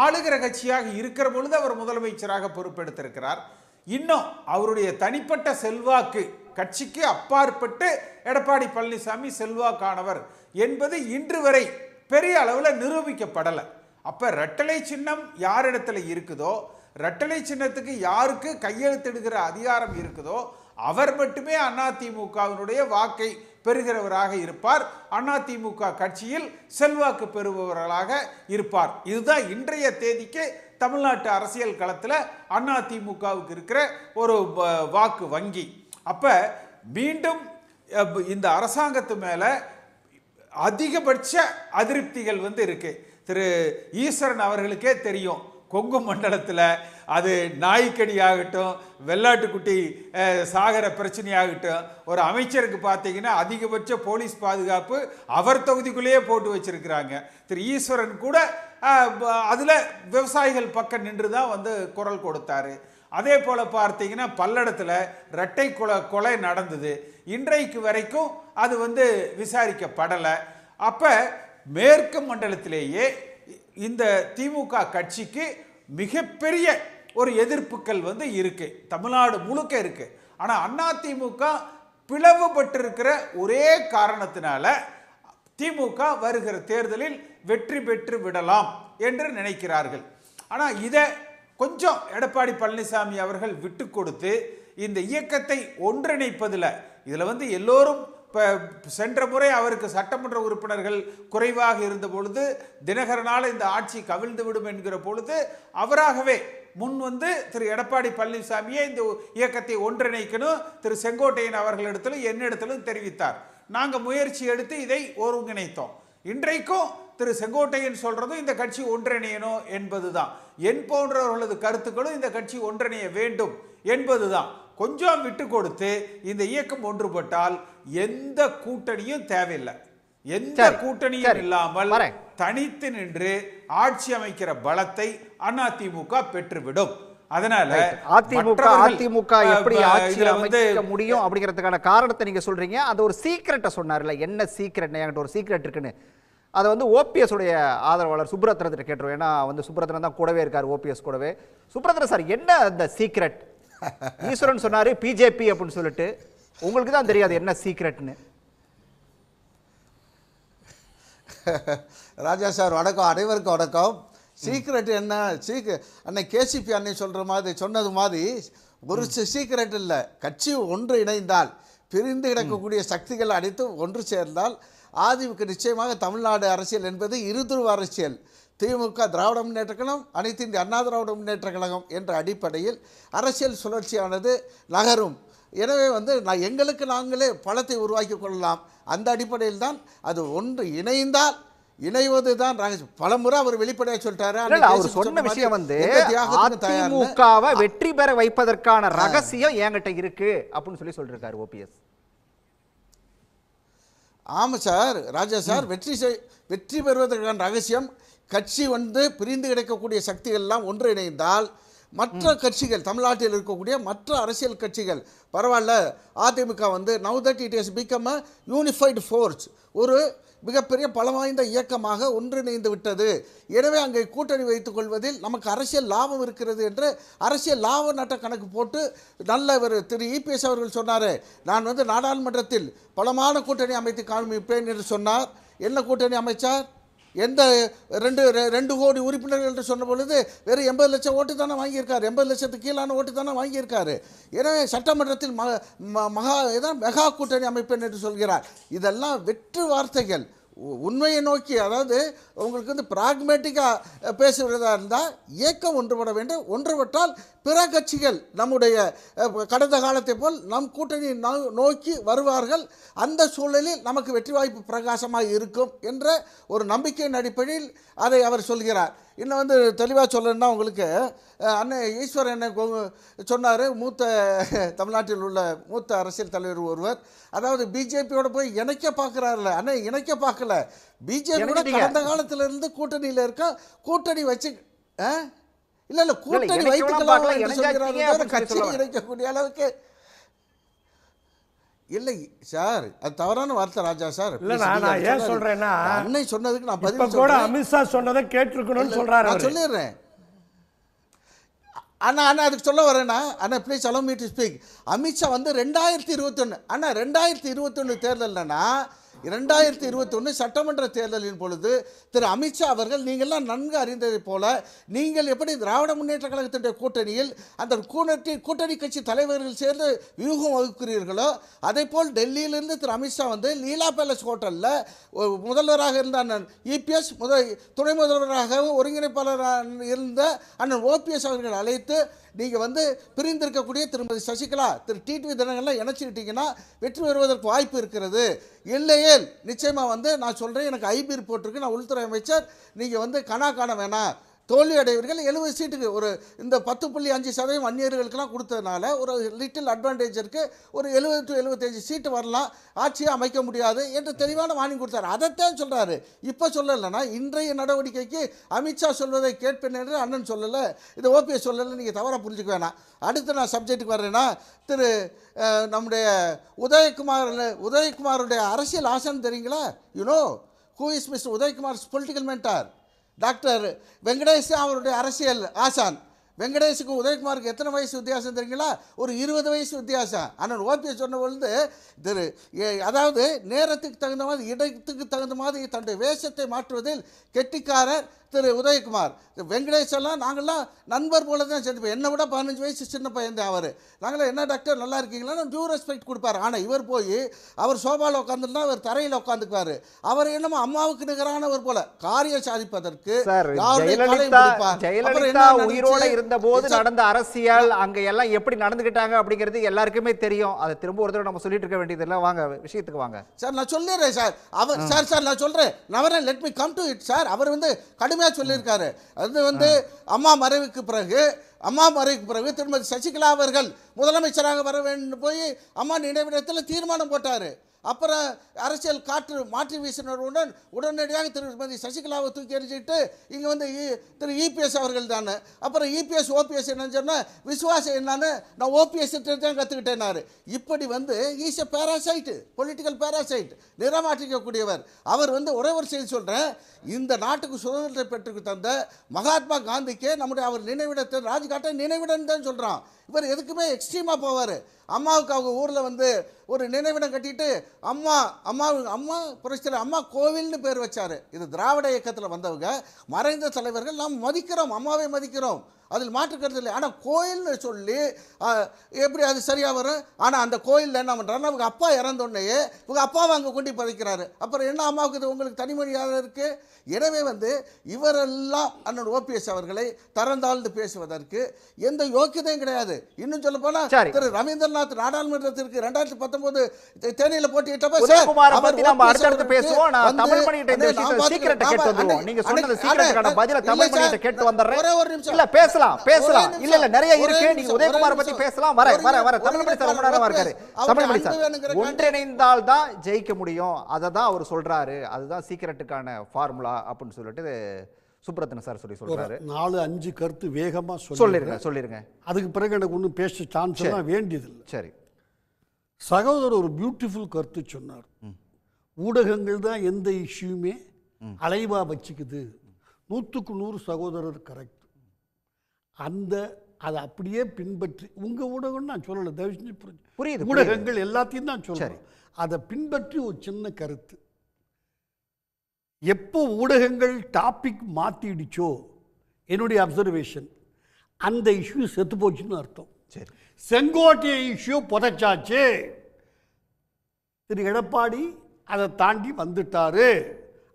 ஆளுகிற கட்சியாக இருக்கிற பொழுது அவர் முதலமைச்சராக பொறுப்பெடுத்திருக்கிறார். இன்னும் அவருடைய தனிப்பட்ட செல்வாக்கு கட்சிக்கு அப்பாற்பட்டு எடப்பாடி பழனிசாமி செல்வாக்கானவர் என்பது இன்று வரை பெரிய அளவில் நிரூபிக்கப்படலை. அப்போ ரெட்டலை சின்னம் யாரிடத்துல இருக்குதோ, ரெட்டலை சின்னத்துக்கு யாருக்கு கையெழுத்திடுகிற அதிகாரம் இருக்குதோ அவர் மட்டுமே அதிமுகவினுடைய வாக்கை பெறுகிறவராக இருப்பார், அதிமுக கட்சியில் செல்வாக்கு பெறுபவர்களாக இருப்பார். இதுதான் இன்றைய தேதிக்கு தமிழ்நாட்டு அரசியல் களத்தில் அதிமுகவுக்கு இருக்கிற ஒரு வாக்கு வங்கி. அப்போ மீண்டும் இந்த அரசாங்கத்து மேலே அதிகபட்ச அதிருப்திகள் இருக்கு. திரு ஈஸ்வரன் அவர்களுக்கே தெரியும், கொங்கு மண்டலத்தில் அது நாய்க்கடியாகட்டும், வெள்ளாட்டுக்குட்டி சாகர பிரச்சனையாகட்டும், ஒரு அமைச்சருக்கு பார்த்தீங்கன்னா அதிகபட்ச போலீஸ் பாதுகாப்பு அவர் தொகுதிக்குள்ளேயே போட்டு வச்சிருக்கிறாங்க. திரு ஈஸ்வரன் கூட அதில் விவசாயிகள் பக்கம் நின்று தான் குரல் கொடுத்தாரு. அதே போல் பார்த்தீங்கன்னா பல்லடத்தில் இரட்டை கொலை நடந்தது, இன்றைக்கு வரைக்கும் அது விசாரிக்கப்படலை. அப்போ மேற்கு மண்டலத்திலேயே இந்த திமுக கட்சிக்கு மிகப்பெரிய ஒரு எதிர்ப்புகள் இருக்கு, தமிழ்நாடு முழுக்க இருக்கு. ஆனால் அதிமுக பிளவுபட்டிருக்கிற ஒரே காரணத்தினால திமுக வருகிற தேர்தலில் வெற்றி பெற்று விடலாம் என்று நினைக்கிறார்கள். ஆனால் இதை கொஞ்சம் எடப்பாடி பழனிசாமி அவர்கள் விட்டு கொடுத்து இந்த இயக்கத்தை ஒன்றிணைப்பதில் இதில் எல்லோரும் இப்போ சென்ற முறை அவருக்கு சட்டமன்ற உறுப்பினர்கள் குறைவாக இருந்த பொழுது, தினகரனால் இந்த ஆட்சி கவிழ்ந்து விடும் என்கிற பொழுது அவராகவே முன் திரு எடப்பாடி பழனிசாமியே இந்த இயக்கத்தை ஒன்றிணைக்கணும் திரு செங்கோட்டையன் அவர்களிடத்திலும் என்னிடத்திலும் தெரிவித்தார். நாங்கள் முயற்சி எடுத்து இதை ஒருங்கிணைத்தோம். இன்றைக்கும் திரு செங்கோட்டையன் சொல்றதும் இந்த கட்சி ஒன்றிணையணும் என்பதுதான். என் போன்றவர்களது கருத்துக்களும் இந்த கட்சி ஒன்றிணைய வேண்டும் என்பதுதான். கொஞ்சம் விட்டு கொடுத்து இந்த இயக்கம் ஒன்றுபட்டால் எந்த கூட்டணியும் தேவையில்லை, எந்த கூட்டணியும் இல்லாமல் தனித்து நின்று ஆட்சி அமைக்கிற பலத்தை அதிமுக பெற்றுவிடும். அதனால அதிமுக எப்படி ஆட்சி அமைக்க முடியும் அப்படிங்கிறதுக்கான காரணத்தை நீங்க சொல்றீங்க. அந்த ஒரு சீக்ரெட்டை சொன்னார்ல, என்ன சீக்ரெட், என்கிட்ட ஒரு சீக்ரெட் இருக்குன்னு. அதை ஓபிஎஸ் உடைய ஆதரவாளர் சுப்ரத்னத்தை கேட்டுருவோம். ஏன்னா சுப்ரத்னன் தான் கூடவே இருக்கார், ஓபிஎஸ் கூடவே. சுப்ரத்னன் சார், என்ன அந்த சீக்ரெட்? ஈஸ்வரன் சொன்னாரு பிஜேபி அப்படின்னு சொல்லிட்டு, உங்களுக்கு தான் தெரியாது என்ன சீக்ரெட்னு. ராஜா சார் வணக்கம், அனைவருக்கும் வணக்கம். சீக்ரெட் என்ன? அன்னை கேசிபி அன்னை சொன்னது மாதிரி ஒரு சீக்ரெட் இல்லை. கட்சி ஒன்று இணைந்தால், பிரிந்து கிடக்கக்கூடிய சக்திகள் அனைத்தும் ஒன்று சேர்ந்தால் அதிமுக நிச்சயமாக தமிழ்நாடு அரசியல் என்பது இருதுருவ அரசியல். திமுக திராவிட முன்னேற்ற கழகம், அனைத்து இந்திய அண்ணா திராவிட முன்னேற்ற கழகம் என்ற அடிப்படையில் அரசியல் சுழற்சியானது நகரும். எனவே எங்களுக்கு நாங்களே பலத்தை உருவாக்கி கொள்ளலாம். அந்த அடிப்படையில் தான் அது ஒன்று இணைந்தால் இணைவது தான் பல முறை அவர் வெளிப்படையாக சொல்லிட்டாரு. அவர் சொன்ன விஷயம் அதிமுகவை வெற்றி பெற வைப்பதற்கான ரகசியம் என்கிட்ட இருக்கு அப்படின்னு சொல்லியிருக்காரு ஓபிஎஸ். ஆமாம் சார், ராஜா சார், வெற்றி பெறுவதற்கான ரகசியம் கட்சி பிரிந்து கிடக்கக்கூடிய சக்திகள் எல்லாம் ஒன்றிணைந்தால் மற்ற கட்சிகள், தமிழ்நாட்டில் இருக்கக்கூடிய மற்ற அரசியல் கட்சிகள் பரவாயில்ல, AIADMK now that it has become a unified force, ஒரு மிகப்பெரிய பலம் வாய்ந்த இயக்கமாக ஒன்றிணைந்து விட்டது. எனவே அங்கே கூட்டணி வைத்துக் கொள்வதில் நமக்கு அரசியல் லாபம் இருக்கிறது என்று அரசியல் லாப நட்ட கணக்கு போட்டு நல்லவர் திரு இபிஎஸ் அவர்கள் சொன்னார். நான் நாடாளுமன்றத்தில் பலமான கூட்டணி அமைத்து காண்பிப்பேன் என்று சொன்னார். என்ன கூட்டணி அமைச்சார்? எந்த 2 கோடி உறுப்பினர்கள் என்று சொன்ன பொழுது வெறும் 80 லட்சம் ஓட்டு தானே வாங்கியிருக்காரு, 80 லட்சத்துக்கு கீழான ஓட்டு தானே வாங்கியிருக்காரு. எனவே சட்டமன்றத்தில் மெகா கூட்டணி அமைப்பேன் என்று சொல்கிறார். இதெல்லாம் வெற்று வார்த்தைகள். உண்மையை நோக்கி, அதாவது உங்களுக்கு பிராக்மேட்டிக்காக பேசுகிறதா இருந்தால் இயக்கம் ஒன்றுபட வேண்டும். ஒன்றுபட்டால் பிற கட்சிகள் நம்முடைய கடந்த காலத்தை போல் நம் கூட்டணி நோக்கி வருவார்கள். அந்த சூழலில் நமக்கு வெற்றி வாய்ப்பு பிரகாசமாக இருக்கும் என்ற ஒரு நம்பிக்கையின் அடிப்படையில் அதை அவர் சொல்கிறார். இன்னும் தெளிவாக சொல்லணும்னா, உங்களுக்கு அண்ணன் ஈஸ்வரன் என்ன சொன்னார், தமிழ்நாட்டில் உள்ள மூத்த அரசியல் தலைவர் ஒருவர், அதாவது பிஜேபியோட போய் இணைக்க பார்க்குறாருல. அண்ணன் இணைக்க பார்க்கல, பிஜேபியோட கடந்த காலத்திலிருந்து கூட்டணியில் இருக்க, கூட்டணி வச்சு இல்லை கூட்டணி வைத்துக்கலாம் கட்சி இணைக்கக்கூடிய அளவுக்கு இல்லை சார். அது தவறான வார்த்தை ராஜா சார். நான் ஏன் சொல்றேன்னா, அன்னை சொன்னதுக்கு நான் பதில் கூட அமித்ஷா சொன்னதை கேட்டிருக்கணும்னு சொல்றாரு. நான் சொல்லிடுறேன் அண்ணா. அதுக்கு சொல்ல வரேன்னா, அண்ணா please allow me to speak. Amit Shah 2021 அண்ணா 2021 தேர்தல்னா 2021 சட்டமன்ற தேர்தலின் பொழுது திரு அமித்ஷா அவர்கள் நீங்கள்லாம் நன்கு அறிந்ததைப் போல நீங்கள் எப்படி திராவிட முன்னேற்ற கழகத்தினுடைய கூட்டணியில் அந்த கூட்டணி கட்சி தலைவர்கள் சேர்ந்து வியூகம் வகுக்கிறீர்களோ அதே போல் டெல்லியிலிருந்து திரு அமித்ஷா வந்து லீலா பேலஸ் ஹோட்டலில் முதல்வராக இருந்த அண்ணன் இபிஎஸ் துணை முதல்வராகவும் ஒருங்கிணைப்பாளராக இருந்த அண்ணன் ஓபிஎஸ் அவர்கள் அழைத்து நீங்கள் வந்து பிரிந்திருக்கக்கூடிய திருமதி சசிகலா திரு டிடிவி தினகரன்லாம் இணைச்சிக்கிட்டீங்கன்னா வெற்றி பெறுவதற்கு வாய்ப்பு இருக்கிறது. இல்லையே நிச்சயமாக வந்து நான் சொல்கிறேன், எனக்கு ஐபி ரிப்போர்ட் இருக்குது, நான் உள்துறை அமைச்சர், நீங்கள் வந்து காண வேணாம், தோல்வி அடைவீர்கள். 70 சீட்டுக்கு ஒரு இந்த 10.5% அந்நியர்களுக்கெல்லாம் கொடுத்ததுனால ஒரு லிட்டில் அட்வான்டேஜ் இருக்குது. ஒரு 70 to 75 சீட்டு வரலாம், ஆட்சியை அமைக்க முடியாது என்று தெளிவான வார்னிங் கொடுத்தாரு. அதைத்தான் சொல்கிறாரு. இப்போ சொல்லலைன்னா இன்றைய நடவடிக்கைக்கு அமித்ஷா சொல்வதை கேட்பேன் என்று அண்ணன் சொல்லலை, இது ஓபிஎஸ் சொல்லலை, நீங்கள் தவறாக புரிஞ்சுக்க வேணாம். அடுத்து நான் சப்ஜெக்ட்டுக்கு வர்றேன்னா திரு நம்முடைய உதயகுமாருடைய அரசியல் ஆசன் தெரியுங்களா? You know who is mister Udayakumar political mentor? Doctor Venkatesh அவருடைய அரசியல் ஆசான். வெங்கடேஷுக்கும் உதயகுமாருக்கு எத்தனை வயசு வித்தியாசம் தெரியுங்களா? ஒரு 20 வயசு வித்தியாசம். ஆனால் ஓபிஎஸ் சொன்ன பொழுது அதாவது நேரத்துக்கு தகுந்த மாதிரி இடத்துக்கு தகுந்த மாதிரி தன்னுடைய வேஷத்தை மாற்றுவதில் கெட்டிக்காரர் திரு உதயகுமார். வெங்கடேஷ் எல்லாம் நாங்கள்லாம் நண்பர் போல தான் சேர்ந்துப்போம். என்னை விட 15 வயசு சின்ன பையன் தான் அவர். நாங்களாம் என்ன டாக்டர் நல்லா இருக்கீங்களா டியூ ரெஸ்பெக்ட் கொடுப்பார். ஆனால் இவர் போய் அவர் சோபாவில் உட்காந்துருந்தா அவர் தரையில் உட்காந்துக்குவார். அவர் என்னமோ அம்மாவுக்கு நிகரானவர் போல காரியம் சாதிப்பதற்கு உயிரோட இருந்த போது நடந்த அரசியல் அங்க எல்லாம் எப்படி நடந்துகிட்டாங்க அப்படிங்கிறது எல்லாருக்குமே தெரியும். அதை திரும்ப ஒரு தடவை நம்ம சொல்லிட்டு இருக்க வேண்டியதில்லை. வாங்க விஷயத்துக்கு வாங்க சார். நான் சொல்லிடுறேன் சார். அவர் சார் நான் சொல்றேன், நவரன் let me come to it sir. அவர் வந்து கடுமையாக சொல்லியிருக்காரு. அது வந்து அம்மா மறைவுக்கு பிறகு திருமதி சசிகலா அவர்கள் முதலமைச்சராக வர வேண்டும் போய் அம்மா நினைவிடத்தில் தீர்மானம் போட்டார். அப்புறம் அரசியல் காற்று மாற்றி வீசினருடன் உடனடியாக திருமதி சசிகலாவை தூக்கி எறிஞ்சிட்டு இங்கே வந்து திரு இபிஎஸ் அவர்கள் தானே. அப்புறம் இபிஎஸ் ஓபிஎஸ் என்னன்னு சொன்னால் விசுவாசம் என்னன்னு நான் ஓபிஎஸ் தான் கற்றுக்கிட்டேனாரு. இப்படி வந்து is a parasite, political parasite, நிறமாற்றிக்கக்கூடியவர். அவர் வந்து ஒரே ஒரு செய்தி சொல்கிறேன், இந்த நாட்டுக்கு சுதந்திரத்தை பெற்று தந்த மகாத்மா காந்திக்கே நம்முடைய அவர் நினைவிடத்தை ராஜ்காட்டை நினைவிடம் தான் சொல்கிறான். இவர் எதுக்குமே எக்ஸ்ட்ரீமாக போவார். அம்மாவுக்கு அவங்க ஊரில் வந்து ஒரு நினைவிடம் கட்டிட்டு அம்மா புரட்சியில் அம்மா கோவில்னு பேர் வச்சார். இது திராவிட இயக்கத்தில் வந்தவங்க மறைந்த தலைவர்கள் நாம் மதிக்கிறோம், அம்மாவை மதிக்கிறோம், அதில் மாற்றுக்கிறது இல்லை. ஆனால் கோயில்னு சொல்லி எப்படி அது சரியாக வரும்? ஆனால் அந்த கோயிலில் என்ன பண்ணுறாங்க, அவங்க அப்பா இறந்தோடனே இவங்க அப்பாவை அங்கே கொண்டு பதிக்கிறாரு. அப்புறம் என்ன அம்மாவுக்கு இது உங்களுக்கு தனிமொழியாக இருக்குது? எனவே வந்து இவரெல்லாம் அண்ணன் ஓபிஎஸ் அவர்களை தரந்தாழ்ந்து பேசுவதற்கு எந்த யோக்கியதையும் கிடையாது. இன்னும் சொல்ல போனால் திரு ரவீந்திரநாத் நாடாளுமன்றத்திற்கு 2019 தேனியில் போட்டியிட்டப்ப ஒன்றிணைந்தால் தான் ஜெயிக்க முடியும். அதை தான் அவர் சொல்றாரு. அதுதான் சீக்கிரட்டுக்கான ஃபார்முலா அப்படின்னு சொல்லிட்டு சுப்ரத்ன சார் சொல்றாரு. 4-5 கருத்து வேகமா சொல்லிருங்க. அதுக்கு பிறகு எனக்கு ஒன்றும் பேச சான்ஸ் வேண்டியதில்லை. சரி, சகோதரர் ஒரு பியூட்டிஃபுல் கருத்து சொன்னார். ஊடகங்கள் தான் எந்த இஷ்யூமே அலைவா வச்சுக்குது. 100க்கு 100 சகோதரர் கரெக்ட். அதை அப்படியே பின்பற்றி உங்க ஊடகம் நான் சொல்லலை, தயவு செஞ்சு புரியுது, ஊடகங்கள் எல்லாத்தையும் தான் சொல்றேன். அதை பின்பற்றி ஒரு சின்ன கருத்து, எப்போ ஊடகங்கள் டாபிக் மாற்றிடுச்சோ என்னுடைய அப்சர்வேஷன் அந்த இஷ்யூ செத்து போச்சுன்னு அர்த்தம். சரி, செங்கோட்டையை இஷ்யூ புதைச்சாச்சு, திரு எடப்பாடி அதை தாண்டி வந்துட்டாரு,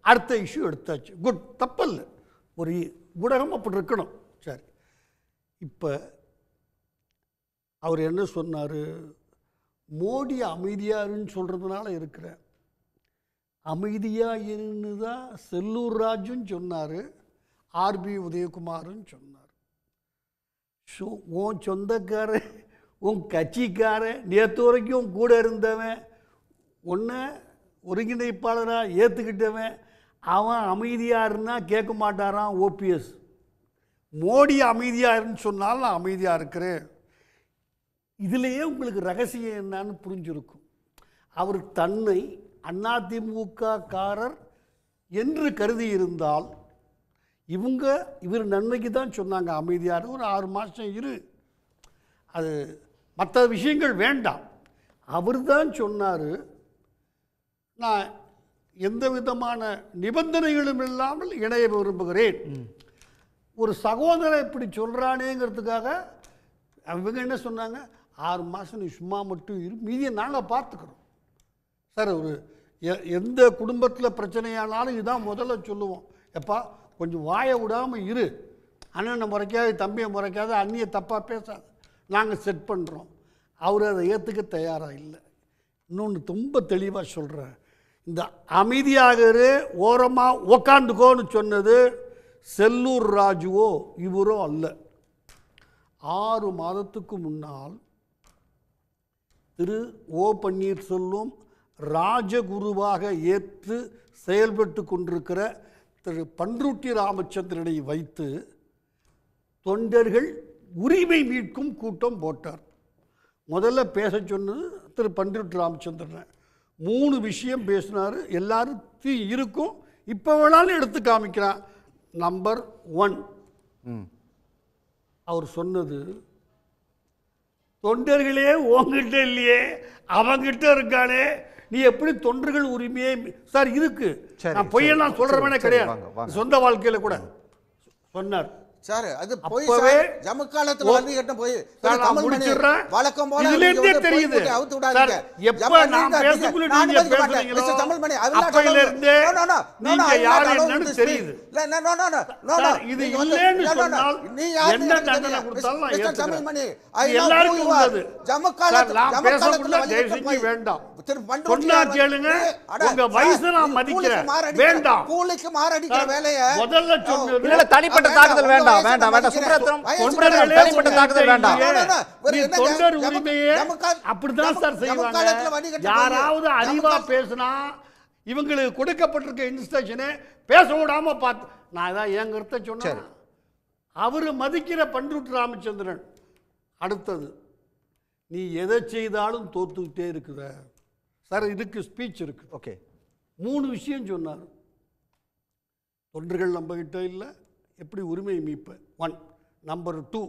அடுத்த இஷ்யூ எடுத்தாச்சு, குட், தப்பல்ல. ஒரு ஊடகம் அப்படி இருக்கணும். சரி, இப்போ அவர் என்ன சொன்னார், மோடி அமைதியாருன்னு சொல்கிறதுனால இருக்கிற அமைதியாக இருந்து தான் செல்லூர் ராஜும் சொன்னார், ஆர்பி உதயகுமாரும் சொன்னார். உன் சொந்தக்காரன் உன் கட்சிக்காரன் நேற்று வரைக்கும் கூட இருந்தவன் ஒன்று ஒருங்கிணைப்பாளராக ஏற்றுக்கிட்டவன் அவன் அமைதியாக இருந்தால் கேட்க மாட்டாரான் ஓபிஎஸ். மோடி அமைதியாக இருன்னு சொன்னால் நான் அமைதியாக இருக்கிறேன். இதிலேயே உங்களுக்கு ரகசியம் என்னன்னு புரிஞ்சிருக்கும். அவர் தன்னை அதிமுக காரர் என்று கருதி இருந்தால் இவர் நன்மைக்கு தான் சொன்னாங்க அமைதியாக ஒரு 6 மாதம் இரு, அது மற்ற விஷயங்கள் வேண்டாம். அவர் தான் சொன்னார், நான் எந்த விதமான நிபந்தனைகளும் இல்லாமல் இணைய விரும்புகிறேன். ஒரு சகோதரன் இப்படி சொல்கிறானேங்கிறதுக்காக அவங்க என்ன சொன்னாங்க, 6 மாதம் நீ சும்மா மட்டும் இரு, மீதியை நாங்கள் பார்த்துக்கிறோம். சார், ஒரு எந்த குடும்பத்தில் பிரச்சனையானாலும் இதுதான் முதல்ல சொல்லுவோம், எப்பா கொஞ்சம் வாயை விடாமல் இரு, அண்ணனை முறைக்காது, தம்பியை முறைக்காது, அண்ணியை தப்பாக பேசாது, நாங்கள் செட் பண்ணுறோம். அவர் அதை ஏற்றுக்க தயாராக இல்லை. இன்னொன்று ரொம்ப தெளிவாக சொல்கிறேன், இந்த அமைதியாக ஓரமாக உக்காந்துக்கோன்னு சொன்னது செல்லூர் ராஜுவோ இவரோ அல்ல. 6 மாதத்துக்கு முன்னால் திரு ஓ பன்னீர்செல்வம் ராஜகுருவாக ஏற்று செயல்பட்டு கொண்டிருக்கிற திரு பன்ருட்டி ராமச்சந்திரனை வைத்து தொண்டர்கள் உரிமை மீட்கும் கூட்டம் போட்டார். முதல்ல பேச சொன்னது திரு பன்ருட்டி ராமச்சந்திரன். 3 விஷயம் பேசினார். எல்லாரும் இருக்கும், இப்போ வேணாலும் எடுத்து காமிக்கிறான். நம்பர் 1, அவர் சொன்னது, தொண்டர்களே உங்ககிட்ட இல்லையே, அவங்கிட்ட இருக்கானே, நீ எப்படி தொண்டர்கள் உரிமையே சார் இருக்கு. நான் பொய்யெல்லாம் சொல்றவனே கிடையாது, சொந்த வாழ்க்கையில கூட சொன்னார் சார். அது போய் சார், ஜமக்காலத்துல வண்டி கட்ட போய் தமிழ்மணி வழக்கம் போல இதுல இருந்தே தெரியுது. அவுத்து விடாதீங்க. எப்ப நான் பேசக்குள்ள நீங்க பேசுறீங்களோ தமிழ்மணி அப்பையில இருந்தே நீங்க யார் என்னன்னு தெரியுது. இது இல்லன்னு சொன்னால் என்ன தண்டனை கொடுத்தாலும் நான் ஏத்துக்கிறேன். தமிழ்மணி எல்லாருக்கும் உள்ளது. ஜமக்காலத்துல தேசிக்கு வேண்டாம் சொன்னா கேளுங்க. உங்க வயசு நான் மதிக்கிறேன், வேண்டாம் கூலிக்கு மாரடிக்கிற வேலையை முதல்ல சொன்னது. இல்ல தனிப்பட்ட தாக்குதல் வேண்டாம், வேண்டாம் வேண்டாம். சுப்ரத்னம் தனிப்பட்ட தாக்குதல் வேண்டாம். தொண்டர் உரிமையே அப்படிதான் சார் செய்வாங்க. யாராவது அறிவா பேசினா இவங்களுக்கு கொடுக்கப்பட்டிருக்க இன்ஸ்ட்ரக்ஷனை பேச விடாம பார்த்து நான் தான் என் கருத்தை சொன்னேன். அவரு மதிக்கிற பன்ருட்டி ராமச்சந்திரன் அடுத்தது, நீ எதை செய்தாலும் தோத்துக்கிட்டே இருக்குத சார். இதுக்கு ஸ்பீச் இருக்கு. ஓகே, 3 விஷயம் சொன்னார். தொண்டர்கள் நம்ம கிட்ட இல்லை, எப்படி உரிமை மீட்ப 1. நம்பர் 2,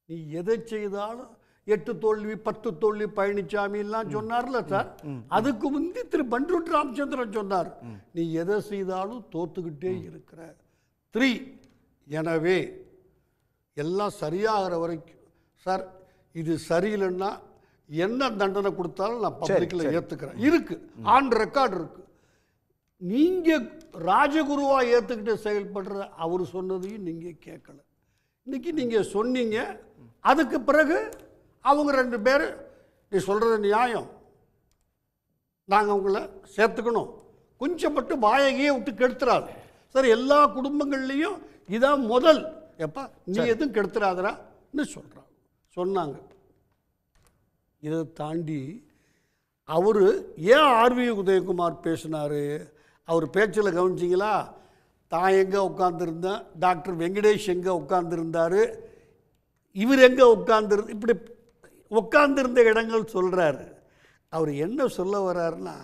நீ எதை செய்தாலும் 8 தோல்வி 10 தோல்வி பழனிசாமி எல்லாம் சொன்னார்ல சார். அதுக்கு முந்தி திரு பன்ருட்டி ராமச்சந்திரன் சொன்னார், நீ எதை செய்தாலும் தோத்துக்கிட்டே இருக்கிற. 3, எனவே எல்லாம் சரியாகிற வரைக்கும் சார் இது சரியில்லைன்னா என்ன தண்டனை கொடுத்தாலும் நான் பப்ளிக்ல ஏத்துக்கிறேன். இருக்கு, ஆன் ரெக்கார்டு இருக்கு. நீங்க ராஜகுருவா ஏத்துக்கிட்டு செயல்படுற அவர் சொன்னதையும் நீங்க கேட்கல. இன்னைக்கு நீங்க சொன்னீங்க, அதுக்கு பிறகு அவங்க 2 பேர் நீ சொல்றது நியாயம், நாங்கள் உங்களை சேர்த்துக்கணும், கொஞ்சம் மட்டும் வாயகையே விட்டு கெடுத்துறாது சார். எல்லா குடும்பங்கள்லையும் இதான் முதல், எப்பா நீ எதுவும் கெடுத்துறாதரான்னு சொன்னாங்க. இதை தாண்டி அவர் ஏன் ஆர்வி உதயகுமார் பேசினார், அவர் பேச்சில் கவனிச்சிங்களா? தான் எங்கே உட்காந்துருந்தேன், டாக்டர் வெங்கடேஷ் எங்கே உட்காந்துருந்தார், இவர் எங்கே உட்காந்துருந்து, இப்படி உட்காந்துருந்த இடங்கள் சொல்கிறாரு. அவர் என்ன சொல்ல வர்றாருன்னா,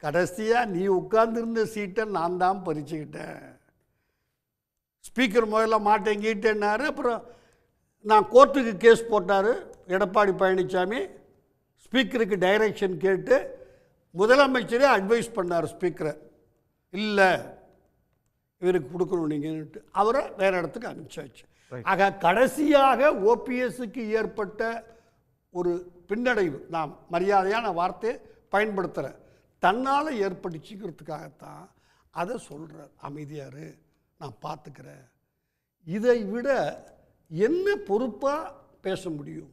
கடைசியாக நீ உட்காந்துருந்த சீட்டை நான் தான் பறிச்சுக்கிட்டேன், ஸ்பீக்கர் முதல்ல மாட்டேங்கிட்டேன்னாரு. அப்புறம் நான் கோர்ட்டுக்கு கேஸ் போட்டார் எடப்பாடி பழனிசாமி. ஸ்பீக்கருக்கு டைரக்ஷன் கேட்டு முதலமைச்சரே அட்வைஸ் பண்ணார் ஸ்பீக்கரை, இல்லை இவருக்கு கொடுக்கணும் நீங்கன்ட்டு, அவரை வேற இடத்துக்கு அனுப்பிச்சாச்சு. ஆக கடைசியாக ஓபிஎஸ்க்கு ஏற்பட்ட ஒரு பின்னடைவு, நான் மரியாதையான வார்த்தையை பயன்படுத்துகிறேன், தன்னால் ஏற்படுத்திக்கிறதுக்காகத்தான் அதை சொல்கிறார். அமைதியாரு, நான் பார்த்துக்கிறேன். இதை விட என்ன பொறுப்பாக பேச முடியும்?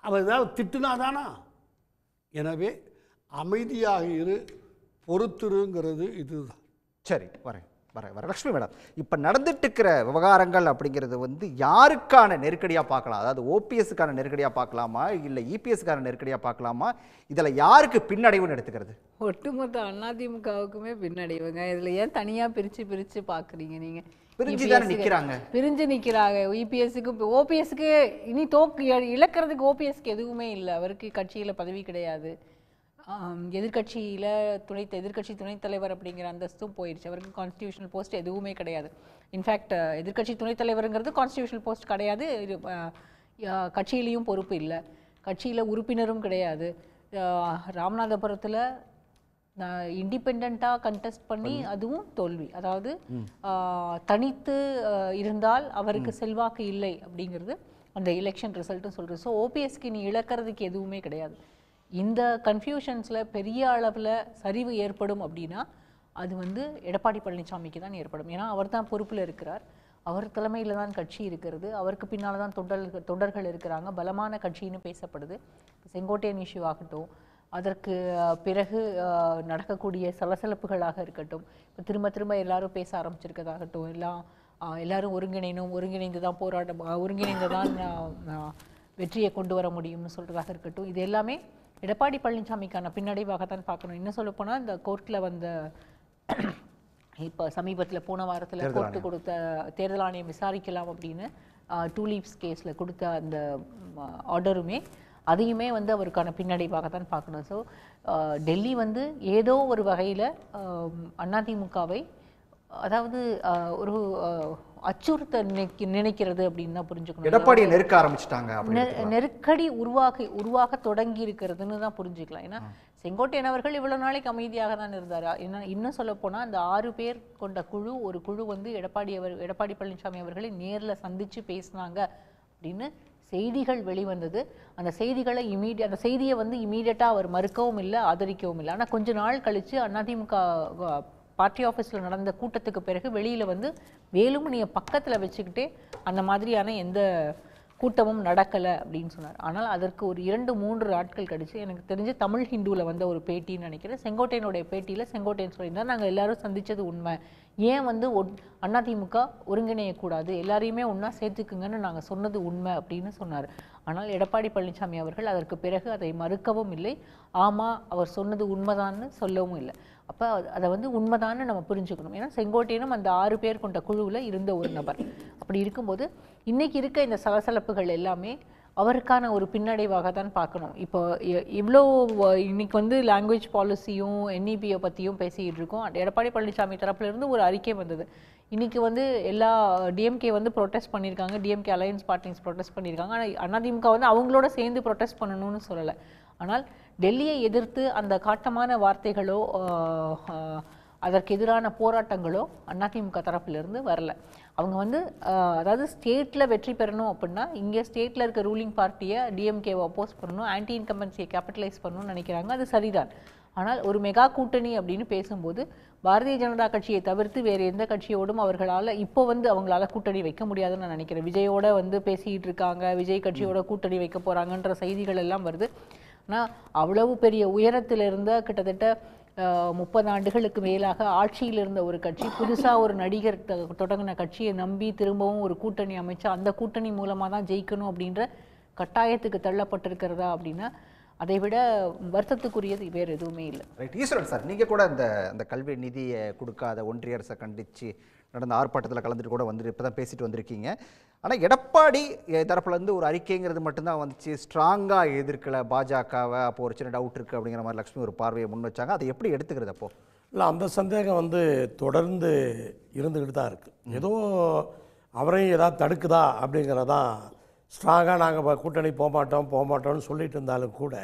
அவன் ஏதாவது திட்டுனாதானா? எனவே அமைதியாக இரு, பொறுத்துருங்கிறது இதுதான். சரி, வரேன். லக்ஷ்மி மேடம், இப்போ நடந்துட்டு இருக்கிற விவகாரங்கள் அப்படிங்கிறது வந்து யாருக்கான நெருக்கடியாக பார்க்கலாம்? அதாவது ஓபிஎஸ்க்கான நெருக்கடியாக பார்க்கலாமா, இல்லை இபிஎஸ்க்கான நெருக்கடியாக பார்க்கலாமா? இதில் யாருக்கு பின்னடைவுன்னு எடுத்துக்கிறது? ஒட்டுமொத்த அதிமுகவுக்குமே பின்னடைவுங்க. இதில் ஏன் தனியாக பிரித்து பார்க்குறீங்க? நீங்கள் பிரிஞ்சு தானே நிற்கிறாங்க, பிரிஞ்சு நிற்கிறாங்க. இபிஎஸ்க்கு ஓபிஎஸ்க்கு இனி இழக்கிறதுக்கு ஓபிஎஸ்க்கு எதுவுமே இல்லை. அவருக்கு கட்சியில் பதவி கிடையாது, எதிர்கட்சியில் எதிர்கட்சி துணைத் தலைவர் அப்படிங்கிற அந்தஸ்தும் போயிடுச்சு. அவருக்கு கான்ஸ்டியூஷனல் போஸ்ட் எதுவுமே கிடையாது. இன்ஃபேக்ட் எதிர்கட்சி துணைத் தலைவருங்கிறது கான்ஸ்டியூஷனல் போஸ்ட் கிடையாது. கட்சியிலையும் பொறுப்பு இல்லை, கட்சியில் உறுப்பினரும் கிடையாது. ராமநாதபுரத்தில் இண்டிபெண்ட்டாக கண்டெஸ்ட் பண்ணி அதுவும் தோல்வி. அதாவது தனித்து இருந்தால் அவருக்கு செல்வாக்கு இல்லை அப்படிங்கிறது அந்த எலெக்ஷன் ரிசல்ட்டும் சொல்கிறது. ஸோ ஓபிஎஸ்க்கு நீ இழக்கிறதுக்கு எதுவுமே கிடையாது. இந்த கன்ஃபியூஷன்ஸில் பெரிய அளவில் சரிவு ஏற்படும் அப்படின்னா அது வந்து எடப்பாடி பழனிசாமிக்கு தான் ஏற்படும். ஏன்னா அவர் தான் பொறுப்பில் இருக்கிறார், அவர் தலைமையில் தான் கட்சி இருக்கிறது, அவருக்கு பின்னால் தான் தொண்டர்கள் இருக்கிறாங்க, பலமான கட்சின்னு பேசப்படுது. செங்கோட்டையன் இஷ்யூ ஆகட்டும், அதற்கு பிறகு நடக்கக்கூடிய சலசலப்புகளாக இருக்கட்டும், இப்போ திரும்ப திரும்ப எல்லாரும் பேச ஆரம்பிச்சிருக்கதாகட்டும், எல்லாரும் ஒருங்கிணைந்து தான் ஒருங்கிணைந்து தான் வெற்றியை கொண்டு வர முடியும்னு சொல்கிறதாக இருக்கட்டும், இது எல்லாமே எடப்பாடி பழனிசாமிக்கான பின்னடைவாகத்தான் பார்க்கணும். இன்னும் சொல்லப்போனால் இந்த கோர்ட்டில் வந்த இப்போ சமீபத்தில் போன வாரத்தில் கோர்ட்டு கொடுத்த தேர்தல் ஆணையம் விசாரிக்கலாம் அப்படின்னு 2 லீவ்ஸ் கேஸில் கொடுத்த அந்த ஆர்டருமே அதையுமே வந்து அவருக்கான பின்னடைவாகத்தான் பார்க்கணும். ஸோ டெல்லி வந்து ஏதோ ஒரு வகையில் அதிமுகவை அதாவது ஒரு அச்சுறுத்த நினைக்கிறது அப்படின்னு தான் புரிஞ்சுக்கணும். எடப்பாடியை நெருக்க ஆரம்பிச்சிட்டாங்க, நெருக்கடி உருவாக தொடங்கி இருக்கிறதுன்னு தான் புரிஞ்சுக்கலாம். ஏன்னா செங்கோட்டையன் அவர்கள் இவ்வளவு நாளைக்கு அமைதியாக தான் இருந்தார். இன்னும் சொல்ல போனா அந்த 6 பேர் கொண்ட ஒரு குழு வந்து எடப்பாடி பழனிசாமி அவர்களை நேரில் சந்திச்சு பேசினாங்க அப்படின்னு செய்திகள் வெளிவந்தது. அந்த செய்தியை வந்து இமீடியட்டா அவர் மறுக்கவும் இல்லை, ஆதரிக்கவும் இல்லை. ஆனால் கொஞ்ச நாள் கழிச்சு அதிமுக பார்ட்டி ஆஃபீஸில் நடந்த கூட்டத்துக்கு பிறகு வெளியில் வந்து வேலுமணியை பக்கத்தில் வச்சுக்கிட்டே அந்த மாதிரியான எந்த கூட்டமும் நடக்கலை அப்படின்னு சொன்னார். ஆனால் அதற்கு ஒரு 2-3 நாட்கள் கழிச்சு எனக்கு தெரிஞ்சு தமிழ் ஹிந்துவில் வந்த ஒரு பேட்டின்னு நினைக்கிறேன், செங்கோட்டையனுடைய பேட்டியில் செங்கோட்டையன் சொல்லியிருந்தார், நாங்கள் எல்லாரும் சந்தித்தது உண்மை, ஏன் வந்து அதிமுக ஒருங்கிணையக்கூடாது, எல்லாரையுமே ஒன்றா சேர்த்துக்குங்கன்னு நாங்கள் சொன்னது உண்மை அப்படின்னு சொன்னார். ஆனால் எடப்பாடி பழனிசாமி அவர்கள் அதற்கு பிறகு அதை மறுக்கவும் இல்லை, ஆமாம் அவர் சொன்னது உண்மைதான்னு சொல்லவும் இல்லை. அப்போ அதை வந்து உண்மைதான்னு நம்ம புரிஞ்சுக்கணும். ஏன்னா செங்கோட்டையனும் அந்த 6 பேர் கொண்ட குழுவில் இருந்த ஒரு நபர். அப்படி இருக்கும்போது இன்னைக்கு இருக்க இந்த சலசலப்புகள் எல்லாமே அவருக்கான ஒரு பின்னடைவாக தான் பார்க்கணும். இப்போ இவ்வளோ இன்னைக்கு வந்து லாங்குவேஜ் பாலிசியும் NEP-யை பற்றியும் பேசிக்கிட்டு இருக்கோம். எடப்பாடி பழனிசாமி தரப்புலேருந்து ஒரு அறிக்கை வந்தது. இன்றைக்கி வந்து எல்லா டிஎம்கே வந்து ப்ரொட்டஸ்ட் பண்ணியிருக்காங்க, டிஎம்கே அலையன்ஸ் பார்ட்டிஸ் ப்ரொட்டஸ்ட் பண்ணியிருக்காங்க. ஆனால் அதிமுக வந்து அவங்களோட சேர்ந்து ப்ரொட்டஸ்ட் பண்ணணும்னு சொல்லலை. ஆனால் டெல்லியை எதிர்த்து அந்த காட்டமான வார்த்தைகளோ அதற்கு எதிரான போராட்டங்களோ அதிமுக தரப்பிலிருந்து வரல. அவங்க வந்து அதாவது ஸ்டேட்டில் வெற்றி பெறணும் அப்படின்னா இங்கே ஸ்டேட்டில் இருக்க ரூலிங் பார்ட்டியை டிஎம்கேவை அப்போஸ் பண்ணணும், ஆன்டி இன்கம்பன்சியை கேபிட்டலைஸ் பண்ணணும்னு நினைக்கிறாங்க, அது சரிதான். ஆனால் ஒரு மெகா கூட்டணி அப்படின்னு பேசும்போது பாரதிய ஜனதா கட்சியை தவிர்த்து வேறு எந்த கட்சியோடும் அவர்களால் இப்போ வந்து அவங்களால கூட்டணி வைக்க முடியாதுன்னு நான் நினைக்கிறேன். விஜயோட வந்து பேசிக்கிட்டு இருக்காங்க, விஜய் கட்சியோட கூட்டணி வைக்க போகிறாங்கன்ற செய்திகள் எல்லாம் வருது. ஆனால் அவ்வளவு பெரிய உயரத்தில் இருந்த கிட்டத்தட்ட 30 ஆண்டுகளுக்கு மேலாக ஆட்சியில் இருந்த ஒரு கட்சி புதுசாக ஒரு நடிகர் தொடங்கின கட்சியை நம்பி திரும்பவும் ஒரு கூட்டணி அமைச்சா அந்த கூட்டணி மூலமாக தான் ஜெயிக்கணும் அப்படின்ற கட்டாயத்துக்கு தள்ளப்பட்டிருக்கிறதா அப்படின்னா அதை விட வருத்தத்துக்குரியது வேறு எதுவுமே இல்லை. ரைட். ஈஸ்வரன் சார், நீங்கள் கூட அந்த கல்வி நிதியை கொடுக்காத ஒன்றிய அரசை கண்டித்து நடந்த ஆர்ப்பாட்டத்தில் கலந்துட்டு கூட வந்துட்டு இப்போ தான் பேசிட்டு வந்திருக்கீங்க. ஆனால் எடப்பாடி தரப்புலேருந்து ஒரு அறிக்கைங்கிறது மட்டும்தான் வந்துச்சு, ஸ்ட்ராங்காக எதிர்க்கலை பாஜகவை. அப்போ ஒரு சின்ன டவுட் இருக்குது அப்படிங்கிற மாதிரி லக்ஷ்மி ஒரு பார்வையை முன் வச்சாங்க. அதை எப்படி எடுத்துக்கிறது அப்போ? இல்லை, அந்த சந்தேகம் வந்து தொடர்ந்து இருந்துக்கிட்டு தான் இருக்குது. ஏதோ அவரையும் ஏதாவது தடுக்குதா அப்படிங்கிறதான். ஸ்ட்ராங்காக நாங்கள் கூட்டணி போகமாட்டோம்னு சொல்லிட்டு இருந்தாலும் கூட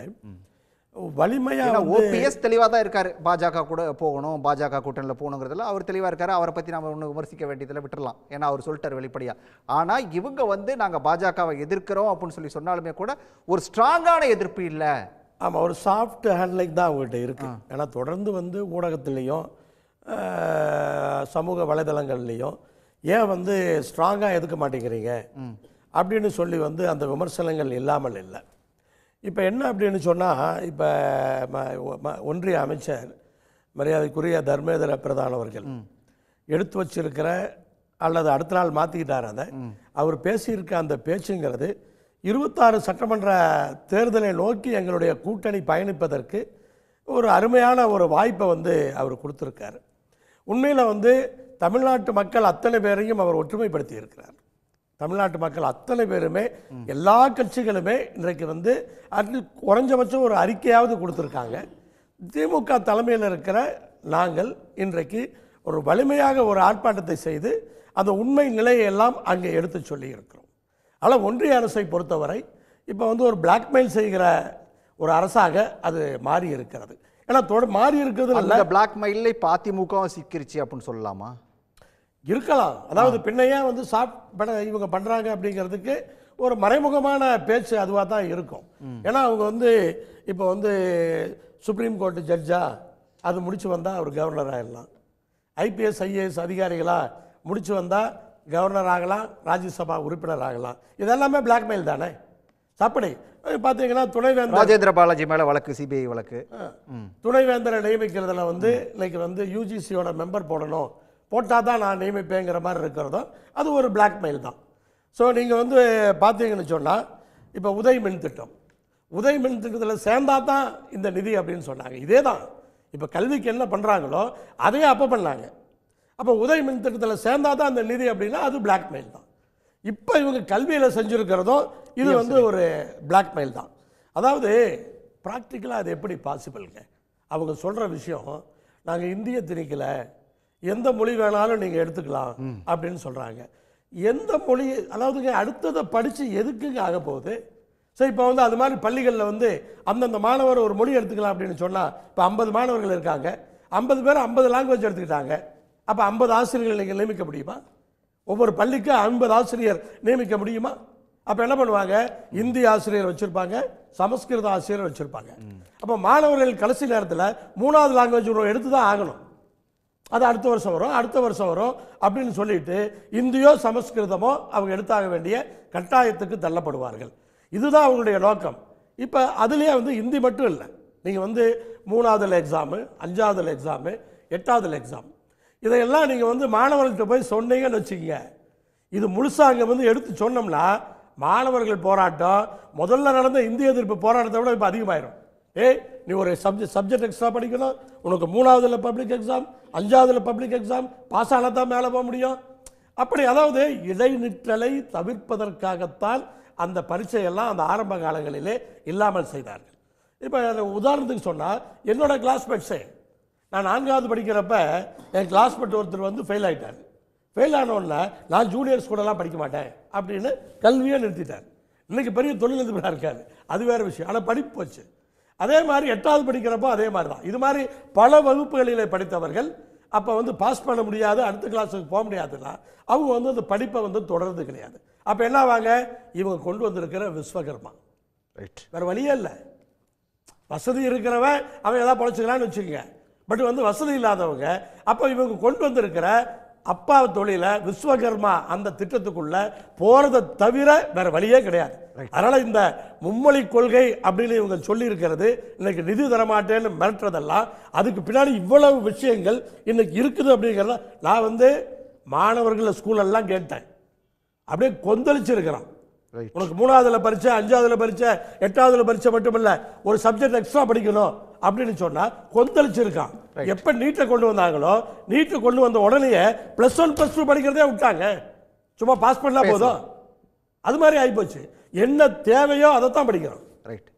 வலிமையாக ஓபிஎஸ் தெளிவாக தான் இருக்கார், பாஜக கூட போகணும், பாஜக கூட்டணியில் போகணுங்கிறதுல அவர் தெளிவாக இருக்கார். அவரை பற்றி நம்ம ஒன்றும் விமர்சிக்க வேண்டியதில் விட்டுடலாம், ஏன்னா அவர் சொல்லிட்டார் வெளிப்படையாக. ஆனால் இவங்க வந்து நாங்கள் பாஜகவை எதிர்க்கிறோம் அப்படின்னு சொல்லி சொன்னாலுமே கூட ஒரு ஸ்ட்ராங்கான எதிர்ப்பு இல்லை. ஆமாம், ஒரு சாஃப்ட் ஹேண்ட்லிங் தான் அவங்ககிட்ட இருக்குது. ஏன்னா தொடர்ந்து வந்து ஊடகத்துலேயும் சமூக வலைதளங்கள்லேயும் ஏன் வந்து ஸ்ட்ராங்காக எதுக்க மாட்டேங்கிறீங்க அப்படின்னு சொல்லி வந்து அந்த விமர்சனங்கள் இல்லாமல் இல்லை. இப்போ என்ன அப்படின்னு சொன்னால், இப்போ ஒன்றிய அமைச்சர் மரியாதைக்குரிய தர்மேந்திர பிரதான் அவர்கள் எடுத்து வச்சிருக்கிற அல்லது அடுத்த நாள் மாற்றிக்கிட்டார் அதை, அவர் பேசியிருக்க அந்த பேச்சுங்கிறது 26 சட்டமன்ற தேர்தலை நோக்கி எங்களுடைய கூட்டணி பயணிப்பதற்கு ஒரு அருமையான ஒரு வாய்ப்பை வந்து அவர் கொடுத்துருக்காரு. உண்மையில் வந்து தமிழ்நாட்டு மக்கள் அத்தனை பேரையும் அவர் ஒற்றுமைப்படுத்தி இருக்கிறார். தமிழ்நாட்டு மக்கள் அத்தனை பேருமே எல்லா கட்சிகளுமே இன்றைக்கு வந்து அட்லீஸ்ட் குறைஞ்சபட்சம் ஒரு அறிக்கையாவது கொடுத்துருக்காங்க. திமுக தலைமையில் இருக்கிற நாங்கள் இன்றைக்கு ஒரு வலிமையாக ஒரு ஆர்ப்பாட்டத்தை செய்து அந்த உண்மை நிலையை எல்லாம் அங்கே எடுத்து சொல்லி இருக்கிறோம். ஆனால் ஒன்றிய அரசை பொறுத்தவரை இப்போ வந்து ஒரு பிளாக்மெயில் செய்கிற ஒரு அரசாக அது மாறி இருக்கிறது. ஏன்னா மாறி இருக்கிறது அந்த பிளாக்மெயிலே அதிமுகவும் சிக்கிருச்சு அப்படின்னு சொல்லலாமா? இருக்கலாம். அதாவது பின்னையே வந்து இவங்க பண்ணுறாங்க அப்படிங்கிறதுக்கு ஒரு மறைமுகமான பேச்சு அதுவாக தான் இருக்கும். ஏன்னா அவங்க வந்து இப்போ வந்து சுப்ரீம் கோர்ட்டு ஜட்ஜா அது முடிச்சு வந்தால் அவர் கவர்னர் ஆகிடலாம், ஐபிஎஸ் ஐஏஎஸ் அதிகாரிகளாக முடிச்சு வந்தால் கவர்னர் ஆகலாம், ராஜ்யசபா உறுப்பினர் ஆகலாம். இதெல்லாமே பிளாக்மெயில் தானே. அப்படி பார்த்தீங்கன்னா துணைவேந்தர் ராஜேந்திர பாலாஜி மேலே வழக்கு, சிபிஐ வழக்கு. துணைவேந்தரை நியமிக்கிறதுல வந்து இன்னைக்கு வந்து யூஜிசியோட மெம்பர் போடணும், போட்டால் தான் நான் நியமிப்பேங்கிற மாதிரி இருக்கிறதும் அது ஒரு பிளாக்மெயில் தான். ஸோ நீங்கள் வந்து பார்த்தீங்கன்னு சொன்னால் இப்போ உதய் மின் திட்டத்தில் சேர்ந்தா தான் இந்த நிதி அப்படின்னு சொன்னாங்க. இதே தான் இப்போ கல்விக்கு என்ன பண்ணுறாங்களோ அதே அப்போ பண்ணாங்க. அப்போ உதய் மின் திட்டத்தில் சேர்ந்தா தான் அந்த நிதி அப்படின்னா அது பிளாக்மெயில் தான். இப்போ இவங்க கல்வியில் செஞ்சுருக்கிறதும் இது வந்து ஒரு பிளாக்மெயில் தான். அதாவது ப்ராக்டிக்கலாக அது எப்படி பாசிபிள்ங்க? அவங்க சொல்கிற விஷயம் நாங்கள் இந்திய திணிக்கலை, எந்த மொழி வேணாலும் நீங்கள் எடுத்துக்கலாம் அப்படின்னு சொல்கிறாங்க. எந்த மொழி, அதாவதுங்க அடுத்ததை படித்து எதுக்குங்க ஆக போகுது? சரி, இப்போ வந்து அது மாதிரி பள்ளிகளில் வந்து அந்தந்த மாணவர் ஒரு மொழி எடுத்துக்கலாம் அப்படின்னு சொன்னால் இப்போ 50 மாணவர்கள் இருக்காங்க, 50 பேர் 50 லாங்குவேஜ் எடுத்துக்கிட்டாங்க. அப்போ 50 ஆசிரியர்கள் நீங்கள் நியமிக்க முடியுமா? ஒவ்வொரு பள்ளிக்கு 50 ஆசிரியர் நியமிக்க முடியுமா? அப்போ என்ன பண்ணுவாங்க? இந்தி ஆசிரியர் வச்சுருப்பாங்க, சமஸ்கிருத ஆசிரியர் வச்சுருப்பாங்க. அப்போ மாணவர்கள் கடைசி நேரத்தில் 3வது லாங்குவேஜ் எடுத்து தான் ஆகணும். அது அடுத்த வருஷம் வரும் அப்படின்னு சொல்லிட்டு இந்தியோ சமஸ்கிருதமோ அவங்க எடுத்தாக வேண்டிய கட்டாயத்துக்கு தள்ளப்படுவார்கள். இதுதான் அவங்களுடைய நோக்கம். இப்போ அதுலேயே வந்து ஹிந்தி மட்டும் இல்லை, நீங்கள் வந்து 3வது எக்ஸாமு, 5வது எக்ஸாமு, 8வது எக்ஸாம், இதையெல்லாம் நீங்கள் வந்து மாணவர்கள்ட்ட போய் சொன்னீங்கன்னு வச்சுக்கோங்க, இது முழுசாக அங்கே வந்து எடுத்து சொன்னோம்னா மாணவர்கள் போராட்டம் முதல்ல நடந்த இந்திய எதிர்ப்பு போராட்டத்தை விட இப்போ அதிகமாயிடும். நீ ஒரு சப்ஜெக்ட் எக்ஸ்ட்ரா படிக்கணும், உனக்கு 3வது பப்ளிக் எக்ஸாம், 5வது பப்ளிக் எக்ஸாம், பாஸ் ஆனால் தான் மேலே போக முடியும். அப்படி அதாவது இடைநிற்றலை தவிர்ப்பதற்காகத்தான் அந்த பரீட்சையெல்லாம் அந்த ஆரம்ப காலங்களிலே இல்லாமல் செய்தார்கள். இப்போ உதாரணத்துக்கு சொன்னால் என்னோட கிளாஸ்மேட்ஸே, நான் 4வது படிக்கிறப்ப என் கிளாஸ்மேட் ஒருத்தர் வந்து ஃபெயில் ஆகிட்டார். ஃபெயில் ஆனோடனே நான் ஜூனியர்ஸ் கூடலாம் படிக்க மாட்டேன் அப்படின்னு கல்வியை நிறுத்திட்டார். இன்றைக்கி பெரிய தொழிலதிபராக இருக்கார், அது வேறு விஷயம். ஆனால் படிப்பு போச்சு. அதே மாதிரி 8வது படிக்கிறப்போ அதே மாதிரி தான். இது மாதிரி பல வகுப்புகளிலே படித்தவர்கள் அப்போ வந்து பாஸ் பண்ண முடியாது, அடுத்த கிளாஸுக்கு போக முடியாதுன்னா அவங்க வந்து அந்த படிப்பை வந்து தொடர்றது கிடையாது. அப்போ என்ன ஆவாங்க? இவங்க கொண்டு வந்திருக்கிற விஸ்வகர்மா, வேறு வழியே இல்லை. வசதி இருக்கிறவன் அவன் எதாவது பொழைச்சிக்கலான்னு வச்சுக்கோங்க. பட் வந்து வசதி இல்லாதவங்க அப்போ இவங்க கொண்டு வந்திருக்கிற அப்பா தொழில விஸ்வகர்மா அந்த திட்டத்துக்குள்ள போறதை தவிர வேற வழியே கிடையாது. அதனால இந்த மும்மொழி கொள்கை அப்படின்னு இவங்க சொல்லி இருக்கிறது, இன்னைக்கு நிதி தரமாட்டேன்னு மிரட்டுறதெல்லாம் அதுக்கு பின்னாடி இவ்வளவு விஷயங்கள் இன்னைக்கு இருக்குது அப்படிங்கிறத நான் வந்து மாணவர்கள் ஸ்கூலெல்லாம் கேட்டேன், அப்படியே கொந்தளிச்சிருக்கிறான். உனக்கு 3வது பரீட்சை, 5வது பரீட்சை, 8வது பரீட்சை மட்டும் இல்லை, ஒரு சப்ஜெக்ட் எக்ஸ்ட்ரா படிக்கணும் அப்படின்னு சொன்னா கொந்தளிச்சிருக்கான். எப்ப நீட்டை கொண்டு வந்தாங்களோ, நீட்டை கொண்டு வந்த உடனே +1 +2 படிக்கிறதே விட்டாங்க, சும்மா பாஸ் பண்ணா போதும், அது மாதிரி ஆகிப்போச்சு. என்ன தேவையோ அதைத்தான் படிக்கிறோம். ரைட்.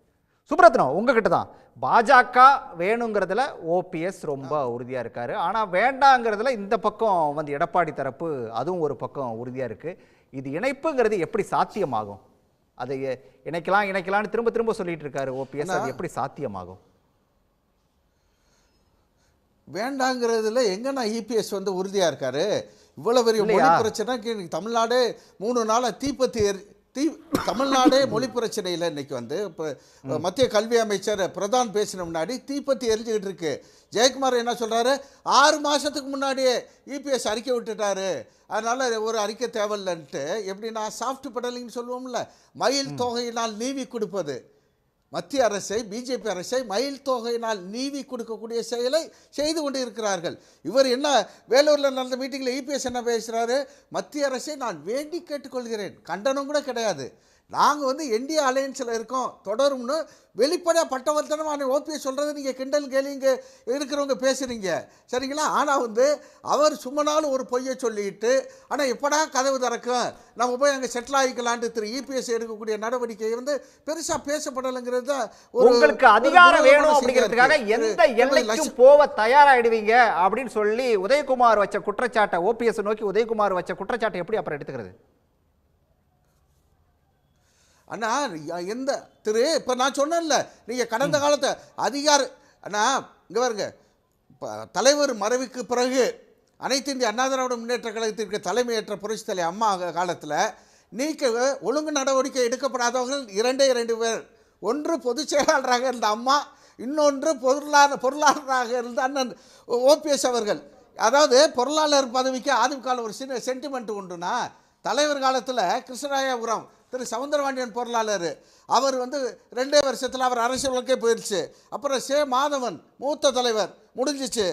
சுப்ரத்னம், உங்ககிட்ட தான் பாஜக வேணுங்கிறதுல ஓபிஎஸ் ரொம்ப உறுதியாக இருக்காரு, ஆனால் வேண்டாங்கிறதுல இந்த பக்கம் வந்து எடப்பாடி தரப்பு அதுவும் ஒரு பக்கம் உறுதியாக இருக்கு. இது இணைப்புங்கிறது எப்படி சாத்தியமாகும்? அதை இணைக்கலாம்னு திரும்ப திரும்ப சொல்லிட்டு இருக்காரு ஓபிஎஸ், அது எப்படி சாத்தியமாகும்? வேண்டாங்கிறதுல எங்கன்னா இபிஎஸ் வந்து உறுதியாக இருக்காரு. இவ்வளோ பெரிய மொழி பிரச்சனை தமிழ்நாடு 3 நாளாக தமிழ்நாடே மொழி பிரச்சனையில் இன்னைக்கு வந்து இப்போ மத்திய கல்வி அமைச்சர் பிரதான் பேசின முன்னாடி தீப்பத்தி எரிஞ்சுக்கிட்டு இருக்கு. ஜெயக்குமார் என்ன சொல்கிறாரு, 6 மாதத்துக்கு முன்னாடியே இபிஎஸ் அறிக்கை விட்டுட்டாரு, அதனால் ஒரு அறிக்கை தேவையில்லைன்ட்டு. எப்படின்னா சாஃப்ட் பெடலிங்னு சொல்லுவோம்ல, மயில் தொகையினால் நீவி கொடுப்பது. மத்திய அரசை, பிஜேபி அரசை மயில் தொகையினால் நீவி கொடுக்கக்கூடிய செயலை செய்து கொண்டு இருக்கிறார்கள். இவர் என்ன வேலூரில் நடந்த மீட்டிங்கில் இபிஎஸ் என்ன பேசுகிறாரு, மத்திய அரசை நான் வேண்டி கேட்டுக்கொள்கிறேன், கண்டனம் கூட கிடையாது, நாங்கள் வந்து என்டிஏ அலையன்ஸில் இருக்கோம், தொடரும்னு வெளிப்படையாக பட்டவர்த்தனமான ஓபிஎஸ் சொல்கிறது நீங்கள் கிண்டல் கேலிங்க இருக்கிறவங்க பேசுகிறீங்க, சரிங்களா? ஆனால் வந்து அவர் சும்மனாலும் ஒரு பொய்யை சொல்லிட்டு, ஆனால் எப்படா கதவு திறக்கும், நம்ம போய் அங்கே செட்டில் ஆகிக்கலான்ட்டு திரு இபிஎஸ் எடுக்கக்கூடிய நடவடிக்கை வந்து பெருசாக பேசப்படலைங்கிறது தான். உங்களுக்கு அதிகாரம் வேணும் அப்படிங்கிறதுக்காக எந்த எல்லைக்கும் போக தயாராகிடுவீங்க அப்படின்னு சொல்லி உதயகுமார் வச்ச குற்றச்சாட்டை, ஓபிஎஸ் நோக்கி உதயகுமார் வச்ச குற்றச்சாட்டை எப்படி அப்புறம் எடுத்துக்கிறது? அண்ணா இப்போ நான் சொன்னேன்ல, நீங்கள் கடந்த காலத்தை ஆனால் இங்கே பாருங்க, தலைவர் மறைவுக்கு பிறகு அனைத்து இந்திய அண்ணா திராவிட முன்னேற்ற கழகத்திற்கு தலைமையேற்ற புரட்சித் தலைவர் அம்மா காலத்தில் நீக்க ஒழுங்கு நடவடிக்கை எடுக்கப்படாதவர்கள் 2 பேர். ஒன்று பொதுச் செயலாளராக இருந்த அம்மா, இன்னொன்று பொருளாளராக இருந்த அண்ணன் ஓபிஎஸ் அவர்கள். அதாவது பொருளாளர் பதவிக்கு அதிமுக ஒரு சின்ன சென்டிமெண்ட் உண்டுனா, தலைவர் காலத்தில் கிருஷ்ணராயபுரம் திரு சவுந்தரபாண்டியன் பொருளாளர், அவர் 2 வருஷத்தில் அவர் அரசியலுக்கே போயிடுச்சு. அப்புறம் மாதவன் மூத்த தலைவர் முடிஞ்சிச்சு.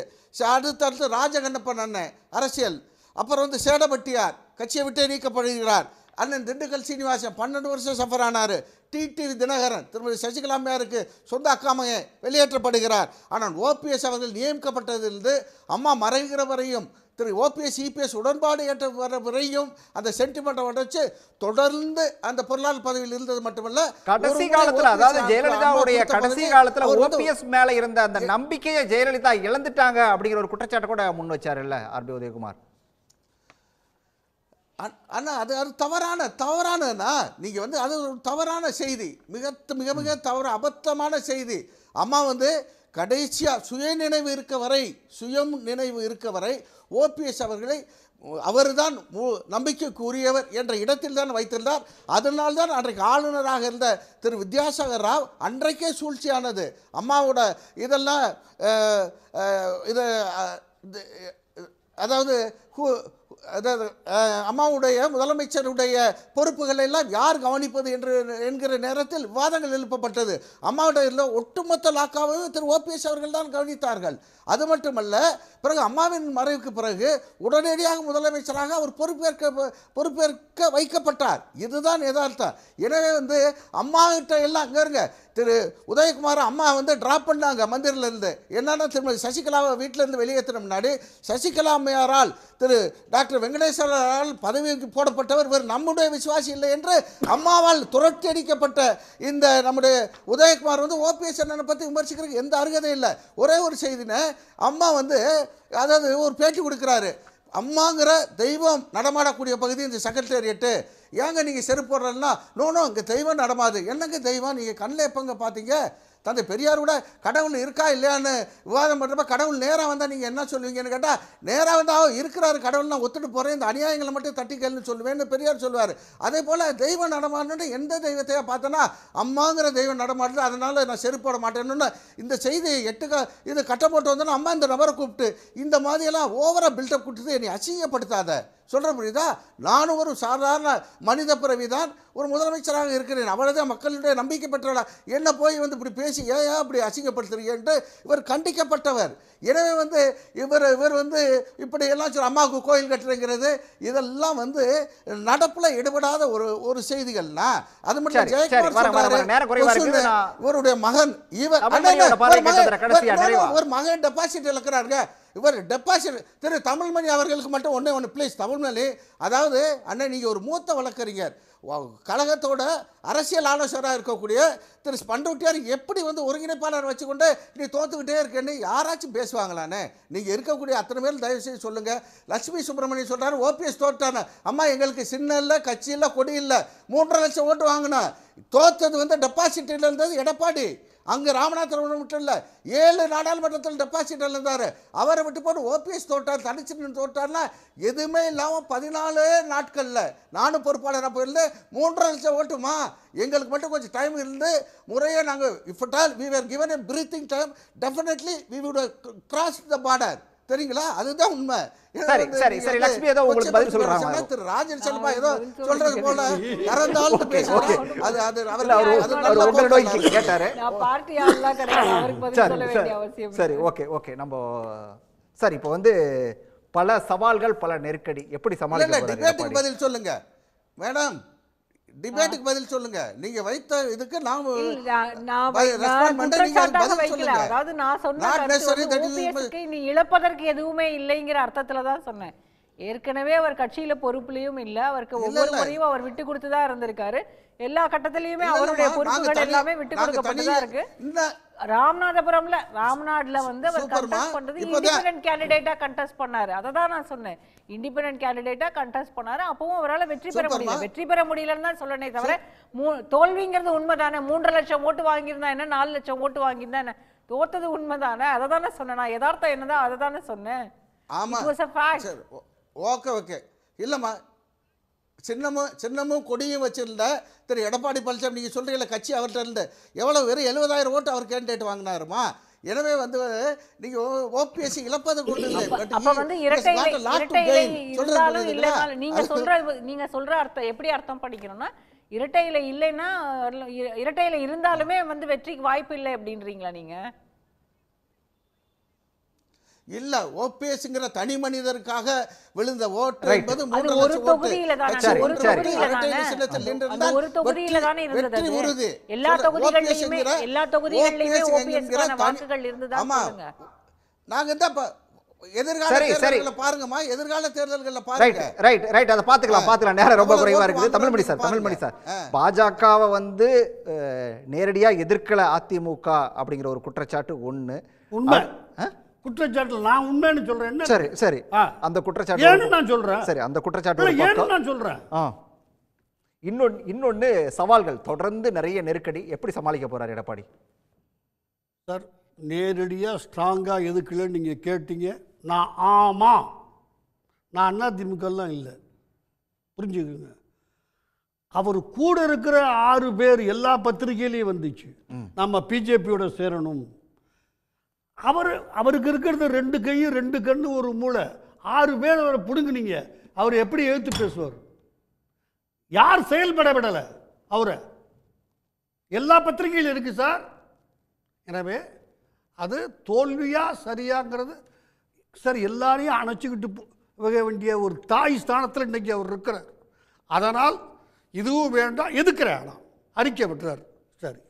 அடுத்தடுத்து ராஜகண்ணப்பன் அண்ணன் அரசியல். அப்புறம் சேடபட்டியார் கட்சியை விட்டே நீக்கப்படுகிறார். அண்ணன் திண்டுக்கல் சீனிவாசன் 12 வருஷம் சஃபர் ஆனார். டிடிவி தினகரன் திருமதி சசிகலா அம்மையாருக்கு சொந்த அக்காமையை வெளியேற்றப்படுகிறார். ஆனால் ஓபிஎஸ் அவர்கள் நியமிக்கப்பட்டதிலிருந்து அம்மா மறைகிற வரையும் திரு ஓபிஎஸ் இபிஎஸ் உடன்பாடு ஏற்ற வரையும் அந்த சென்டிமெண்ட்டை உடைச்சு தொடர்ந்து அந்த பொருளாளர் பதவியில் இருந்தது மட்டுமல்ல, கடைசி காலத்துல, அதாவது ஜெயலலிதாவுடைய கடைசி காலத்துல ஓபிஎஸ் மேல இருந்த அந்த நம்பிக்கையை ஜெயலலிதா இழந்துட்டாங்க அப்படிங்கிற ஒரு குற்றச்சாட்டு கூட முன் வச்சார் இல்ல ஆர்பி உதயகுமார். அண்ணா அது தவறானதுன்னா நீங்கள் அது ஒரு தவறான செய்தி, மிக மிக தவறு அபத்தமான செய்தி. அம்மா கடைசியாக சுயநினைவு இருக்க வரை ஓபிஎஸ் அவர்களை அவர்தான் நம்பிக்கைக்குரியவர் என்ற இடத்தில் தான் வைத்திருந்தார். அதனால்தான் அன்றைக்கு ஆளுநராக இருந்த திரு வித்யாசாகர் ராவ் அன்றைக்கே சூழ்ச்சியானது. அம்மாவோட இதெல்லாம் அதாவது அம்மாவுடைய முதலமைச்சருடைய பொறுப்புகளை எல்லாம் யார் கவனிப்பது என்கிற நேரத்தில் விவாதங்கள் எழுப்பப்பட்டது. அம்மாவுடைய ஒட்டுமொத்த லாக்காவும் திரு ஓபிஎஸ் அவர்கள் தான் கவனித்தார்கள். அது மட்டுமல்ல, பிறகு அம்மாவின் மறைவுக்கு பிறகு உடனடியாக முதலமைச்சராக அவர் பொறுப்பேற்க வைக்கப்பட்டார். இதுதான் யதார்த்தம். எனவே அம்மா கிட்ட எல்லாம் அங்கே இருங்க, திரு உதயகுமார் அம்மா டிராப் பண்ணாங்க மந்திரிலிருந்து. என்னன்னா, திருமதி சசிகலாவை வீட்டிலிருந்து வெளியேற்றின முன்னாடி சசிகலா அம்மையாரால் திரு டாக்டர் வெங்கடேஸ்வரால் பதவிக்கு போடப்பட்டவர் இவர் நம்முடைய விசுவாசி இல்லை என்று அம்மாவால் துரட்டி அடிக்கப்பட்ட இந்த நம்முடைய உதயகுமார் ஓபிஎஸ் அண்ணனை பற்றி விமர்சிக்கிறதுக்கு எந்த அருகதை இல்லை. ஒரே ஒரு செய்தினை, அம்மா அதாவது ஒரு பேட்டி கொடுக்குறாரு, அம்மாங்கிற தெய்வம் நடமாடக்கூடிய பகுதி இந்த செக்ரட்டேரியட்டு, ஏங்க நீங்கள் செருப்பு போடுறதுன்னா, நோ இங்கே தெய்வம் நடமாது. என்னங்க தெய்வம், நீங்கள் கண்ணில் எப்போங்க பார்த்தீங்க? தந்தை பெரியார் கூட கடவுள் இருக்கா இல்லையான்னு விவாதம் பண்ணுறப்ப கடவுள் நேராக வந்தால் நீங்கள் என்ன சொல்லுவீங்கன்னு கேட்டால், நேராக வந்தால் இருக்கிறாரு கடவுள், நான் ஒத்துட்டு போகிறேன், இந்த அநியாயங்களை மட்டும் தட்டிக்கல்னு சொல்லுவேன்னு பெரியார் சொல்லுவார். அதே போல் தெய்வம் நடமாடணுன்னு எந்த தெய்வத்தையாக பார்த்தோன்னா அம்மாங்கிற தெய்வம் நடமாடுது, அதனால் நான் செருப்பு போட மாட்டேன்னு இந்த செய்தியை இது கட்ட போட்டு வந்தோன்னா அம்மா இந்த நபரை கூப்பிட்டு இந்த மாதிரியெல்லாம் ஓவராக பில்டப் கொடுத்து என்னை அசிங்கப்படுத்தாத சொல்கிற புரியுதா? நானும் ஒரு சாதாரண மனித பிறவி தான், ஒரு முதலமைச்சராக இருக்கிறேன், அவ்வளோதான் மக்களுடைய நம்பிக்கை பெற்றவளா, என்ன போய் இப்படி பேசி ஏன் அப்படி அசிங்கப்படுத்துறீங்கன்ட்டு இவர் கண்டிக்கப்பட்டவர். எனவே இவர் இப்படி எல்லாம் சொல்ல அம்மாவுக்கு கோயில் கட்டுறங்கிறது இதெல்லாம் நடப்பில் ஈடுபடாத ஒரு செய்திகள்னா, அது மட்டும் இவருடைய மகன் ஒரு மகன் டெபாசிட் இழக்கிறாருங்க. இவர் டெபாசிட் திரு தமிழ்மணி அவர்களுக்கு மட்டும் ஒன்று ப்ளீஸ் தமிழ்மணி, அதாவது அண்ணன் நீங்கள் ஒரு மூத்த வழக்கறிஞர், கழகத்தோட அரசியல் ஆலோசகராக இருக்கக்கூடிய திரு பண்டூட்டியார் எப்படி ஒருங்கிணைப்பாளர் வச்சுக்கொண்டு நீ தோத்துக்கிட்டே இருக்கேன்னு யாராச்சும் பேசுவாங்களானே? நீங்கள் இருக்கக்கூடிய அத்தனை பேர் தயவு செய்து சொல்லுங்கள். லட்சுமி சுப்பிரமணியம் சொல்கிறாரு ஓபிஎஸ் தோற்றானே, அம்மா எங்களுக்கு சின்ன இல்லை, கட்சி இல்லை, கொடி இல்லை, 3.5 லட்சம் ஓட்டு வாங்கினா, தோத்தது டெபாசிட்டில் இருந்தது எடப்பாடி. அங்கே ராமநாதபுரம் மட்டும் இல்லை, 7 நாடாளுமன்றத்தில் டெபாசிட் இருந்தார். அவரை விட்டு போட்டு ஓபிஎஸ் தோட்டார், தனிச்சு தோட்டார்னா எதுவுமே இல்லாமல் 14 நாட்களில் நானும் பொறுப்பாளராக போயிருந்து 3.5 லட்சம் ஓட்டுமா? எங்களுக்கு மட்டும் கொஞ்சம் டைம் இருந்து முறையே நாங்கள் if at all we were given a breathing time definitely we would cross the border. தெரியுங்களா? அதுதான் உண்மை. சரி சரி சரி லட்சுமி ஏதோ உங்களுக்கு பதில் சொல்றாங்க. திரு ராஜன் செல்வா ஏதோ சொல்றது போல கரந்தால்னு பேசுறாரு. அது அவர் உங்களோட கேட்டாரு. நான் பார்ட்டி ஆளலாம் கரெக்ட், அவருக்கு பதில் சொல்ல வேண்டிய அவசியம். சரி ஓகே நம்ம சரி இப்போ பல சவால்கள், பல நெருக்கடி, எப்படி சமாளிக்க போறீங்க? டிபேட்டுக்கு பதில் சொல்லுங்க மேடம், டிபேட்டுக்கு பதில் சொல்லுங்க. நீங்க வைத்த இதுக்கு நான் அதாவது நான் சொன்ன நீ இழப்பதற்கு எதுவுமே இல்லைங்கிற அர்த்தத்துல தான் சொன்னேன். ஏற்கனவே அவர் கட்சியில பொறுப்புலயும் இல்ல, அவருக்கு ஒவ்வொரு முறையும் அவர் விட்டு கொடுத்துதான் இருந்திருக்காரு. எல்லா கட்டத்திலயுமே அவருடைய பொறுப்புகள் எல்லாமே விட்டு கொடுக்கப்பட்டுதான் இருக்கு. ராமநாதபுரம்ல ராம்நாட்ல அவர் கண்டெஸ்ட் பண்றது இண்டிபெண்டன்ட் கேண்டிடேட்டா கண்டெஸ்ட் பண்ணாரு. அதை தான் நான் சொன்னேன், இண்டிபெண்டன்ட் கேண்டிடேட்டா கண்டெஸ்ட் பண்ணாரு. அப்பவும் அவரால் வெற்றி பெற முடியலன்னு தான் சொல்லனே தவிர, தோல்விங்கிறது உண்மைதானே. 3.5 லட்சம் ஓட்டு வாங்கியிருந்தா என்ன, 4 லட்சம் ஓட்டு வாங்கியிருந்தா என்ன, தோத்தது உண்மைதானே, அதை தானே சொன்னேன் நான். யதார்த்தம் என்னதான் அதை தானே சொன்னேன். ஆமாம் சரி ஓகே ஓகே. இல்லைம்மா, சின்னமும் கொடியும் வச்சிருந்த திரு எடப்பாடி பழனிசாமி நீங்கள் சொல்கிறீங்கள கட்சி அவர்கிட்ட இருந்து எவ்வளோ வெறும் 70,000 ஓட்டு அவர் கேண்டிடேட் வாங்கினாருமா. எனவே வந்து நீங்கள் ஓபிஎஸ்சி இழப்பது கொண்டு நீங்க சொல்ற அர்த்தம் எப்படி அர்த்தம் படிக்கணும்னா, இரட்டையில இல்லைன்னா இரட்டையில இருந்தாலுமே வந்து வெற்றிக்கு வாய்ப்பு இல்லை அப்படின்றீங்களா நீங்க? இல்ல, ஓபிஎஸ்ங்கிற தனி மனிதருக்காக விழுந்த ஓட்டு என்பது ஒரு தொகுதியில தானே இருந்தது. எல்லா தொகுதிகளிலுமே ஓபிஎஸ்க்கான வாக்குகள் இருந்ததா சொல்லுங்க. நாங்க இந்த எதிர்கால தேர்தல்களை பாருங்கம்மா, எதிர்கால தேர்தல்களை பாருங்க. ரைட் அதை பார்த்துக்கலாம். நேரம் ரொம்ப குறைவா இருக்குது. தமிழ்மணி சார் பாஜகவை வந்து நேரடியா எதிர்க்கல அதிமுக அப்படிங்கிற ஒரு குற்றச்சாட்டு ஒண்ணு. உண்மை குற்றச்சாட்டு நான் உண்மைன்னு சொல்றேன். சரி அந்த குற்றச்சாட்டு நான் சொல்றேன். சரி அந்த குற்றச்சாட்டு நான் சொல்றேன். இன்னொன்னு சவால்கள் தொடர்ந்து நிறைய நெருக்கடி, எப்படி சமாளிக்க போறார் எடப்பாடி சார்? நேரடியா ஸ்ட்ராங்கா எதுக்குலன்னு நீங்க கேட்டீங்க. நான் ஆமா, நான் அதிமுகலாம் இல்லை, புரிஞ்சுக்குங்க. அவர் கூட இருக்கிற 6 பேர் எல்லா பத்திரிகையிலையும் வந்துச்சு நம்ம பிஜேபியோட சேரணும். அவருக்கு இருக்கிறது 2 கை 2 கண்ணு 1 மூளை. 6 பேர் அவரை பிடுங்குனீங்க, அவர் எப்படி எழுத்து பேசுவார்? யார் செயல்பட விடலை அவரை? எல்லா பத்திரிகையிலும் இருக்கு சார். எனவே அது தோல்வியா சரியாங்கிறது சார் எல்லாரையும் அணைச்சிக்கிட்டு போக வேண்டிய ஒரு தாய் ஸ்தானத்தில் இன்னைக்கு அவர் இருக்கிறார். அதனால் இதுவும் வேண்டாம் எதுக்குறேன் ஆனால் அறிக்கை விட்டுறார். சரி,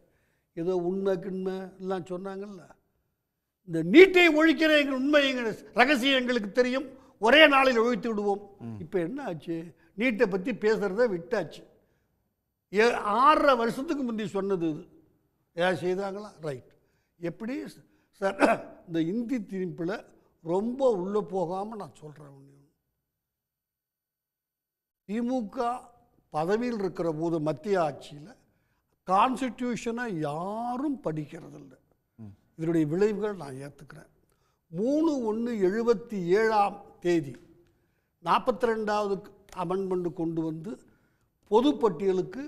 ஏதோ உண்மை கிண்மை எல்லாம் சொன்னாங்கல்ல, இந்த நீட்டை ஒழிக்கிற எங்கள் உண்மை எங்கள் ரகசியம் எங்களுக்கு தெரியும், ஒரே நாளில் ஒழித்து விடுவோம். இப்போ என்ன ஆச்சு? நீட்டை பற்றி பேசுகிறத விட்டாச்சு. 6.5 வருஷத்துக்கு முந்தி சொன்னது இது ஏன் செய்தாங்களா? ரைட். எப்படி சார் இந்த இந்தி திணிப்பில் ரொம்ப உள்ளே போகாமல் நான் சொல்கிறேன். திமுக பதவியில் இருக்கிற போது மத்திய ஆட்சியில் கான்ஸ்டிடியூஷனை யாரும் படிக்கிறதில்லை. இதனுடைய விளைவுகள் நான் ஏற்றுக்கிறேன். 3/1/77 42வது அமெண்ட்மெண்ட் கொண்டு வந்து பொதுப்பட்டியலுக்கு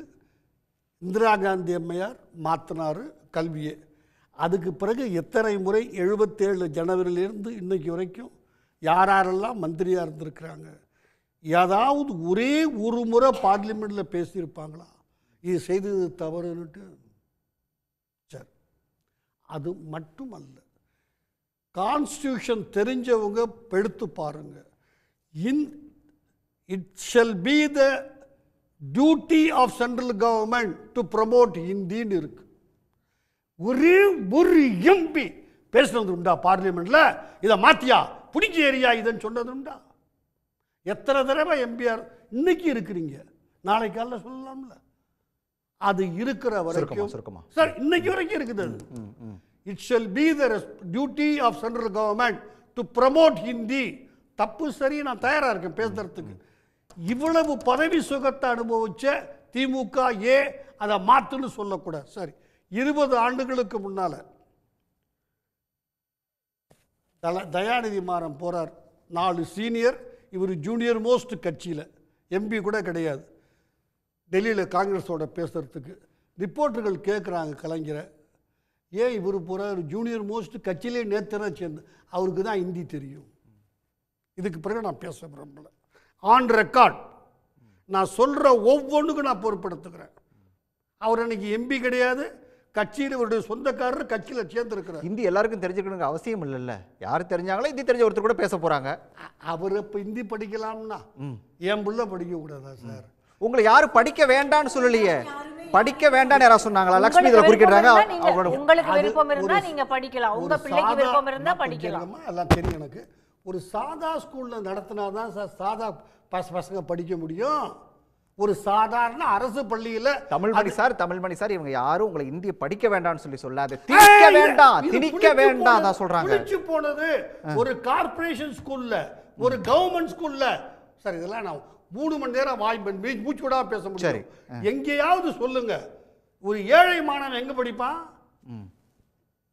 இந்திரா காந்தி அம்மையார் மாற்றினார் கல்வியை. அதுக்கு பிறகு எத்தனை முறை 77 ஜனவரியிலிருந்து இன்னைக்கு வரைக்கும் யாரெல்லாம் மந்திரியாக இருந்திருக்கிறாங்க? ஏதாவது ஒரே ஒரு முறை பார்லிமெண்ட்டில் பேசியிருப்பாங்களா இது செய்தது தவறுன்னுட்டு? சரி, அது மட்டுமல்ல, கான்ஸ்டியூஷன் தெரிஞ்சவங்க எடுத்து பாருங்க. It shall be the duty of central government to promote ஹிந்தின்னு இருக்கு. ஒரே ஒரு எம்பி பேசுனது உண்டா பார்லிமெண்ட்ல? இதை மாத்தியா பிடிச்சி ஏரியா இதுன்னு சொன்னது உண்டா? எத்தனை தடவை எம்பிஆர் இன்னைக்கு இருக்கிறீங்க, நாளை காலைல சொல்லலாம்ல. அது இருக்கிற வரைக்கும் சார் இன்னைக்கு வரைக்கும் இருக்குது. It shall be the duty of central government to promote Hindi. தப்பு சரி, நான் தயாராக இருக்கேன் பேசுறதுக்கு. இவ்வளவு பதவி சுகத்தை அனுபவிச்ச திமுக அதை மாத்துன்னு சொல்லக்கூடாது. சரி, 20 ஆண்டுகளுக்கு முன்னால தயாநிதி மாறன் போறார். 4 சீனியர், இவர் ஜூனியர் மோஸ்ட் கட்சியில் எம்பி கூட கிடையாது. டெல்லியில் காங்கிரஸோட பேசுறதுக்கு ரிப்போர்ட்டர்கள் கேட்குறாங்க கலைஞரை, ஏன் இவர் போகிறார்? ஜூனியர் மோஸ்ட் கட்சியிலே நேத்தனை சேர்ந்து அவருக்கு தான் ஹிந்தி தெரியும். இதுக்கு பிறகு நான் பேச விரும்பல. ஆன் ரெக்கார்ட் நான் சொல்கிற ஒவ்வொன்றுக்கும் நான் பொறுப்படுத்துக்கிறேன். அவர் அன்னைக்கு எம்பி கிடையாது, கட்சியில் இவருடைய சொந்தக்காரர் கட்சியில் சேர்ந்துருக்கிறார். ஹிந்தி எல்லாருக்கும் தெரிஞ்சுக்கணுங்க அவசியம் இல்லைல்ல. யார் தெரிஞ்சாங்களோ ஹிந்தி தெரிஞ்ச ஒருத்தர் கூட பேச போகிறாங்க. அவர் இப்போ ஹிந்தி படிக்கலாம்னா என் பிள்ளை படிக்க கூடாதா சார்? உங்களை யாரும் படிக்க வேண்டாம்னு சொல்லலையே. படிக்க வேண்டாம்னு யாராவது சொன்னாங்களா? லட்சுமி இதில் குறிக்கிட்டாங்க. உங்களுக்கு விருப்பம் இருந்தா நீங்க படிக்கலாம், உங்க பிள்ளைக்கு விருப்பம் இருந்தா படிக்கலாம். எல்லாம் தெரியும் எனக்கு. ஒரு சாதா ஸ்கூலில் நடத்தினாதான் சார் சாதா பசங்க படிக்க முடியும். ஒரு சாதாரண அரசு பள்ளியில் தமிழ்மணி சார் இவங்க யாரும் உங்களை இந்திய படிக்க வேண்டாம்னு சொல்லி சொல்லாது. திணிக்க வேண்டாம் தான் சொல்றாங்க. போனது ஒரு கார்ப்பரேஷன் ஸ்கூல்ல, ஒரு கவர்மெண்ட் ஸ்கூல்ல சார். இதெல்லாம் நான் 3 மணி நேரம் மூச்சு விடாம பேச முடியும். எங்கேயாவது சொல்லுங்க, ஒரு ஏழை மாணவன் எங்க படிப்பான்?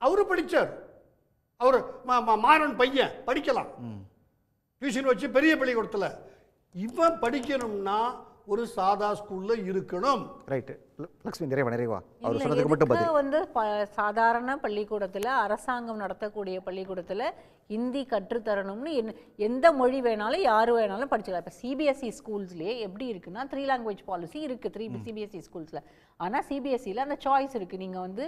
அவரு படித்தார். அவர் மாறன் பையன் படிக்கலாம், டியூஷன் வச்சு பெரிய பள்ளிக்கூடத்தில். இவன் படிக்கணும்னா ஒரு சாதா ஸ்கூல்ல இருக்கணும். ரைட்டு. லக்ஷ்மி நிறைவா அவர் சொன்னதுக்கு மட்டும் பதில். வந்து சாதாரண பள்ளிக்கூடத்தில், அரசாங்கம் நடத்தக்கூடிய பள்ளிக்கூடத்தில் ஹிந்தி கற்றுத்தரணும்னு எந்த மொழி வேணாலும் யார் வேணாலும் படிச்சுக்கலாம். இப்போ சிபிஎஸ்சி ஸ்கூல்ஸ்லேயே எப்படி இருக்குன்னா 3 லாங்குவேஜ் பாலிசி இருக்குது 3 சிபிஎஸ்சி ஸ்கூல்ஸில். ஆனால் சிபிஎஸ்சியில் அந்த சாய்ஸ் இருக்குது. நீங்கள் வந்து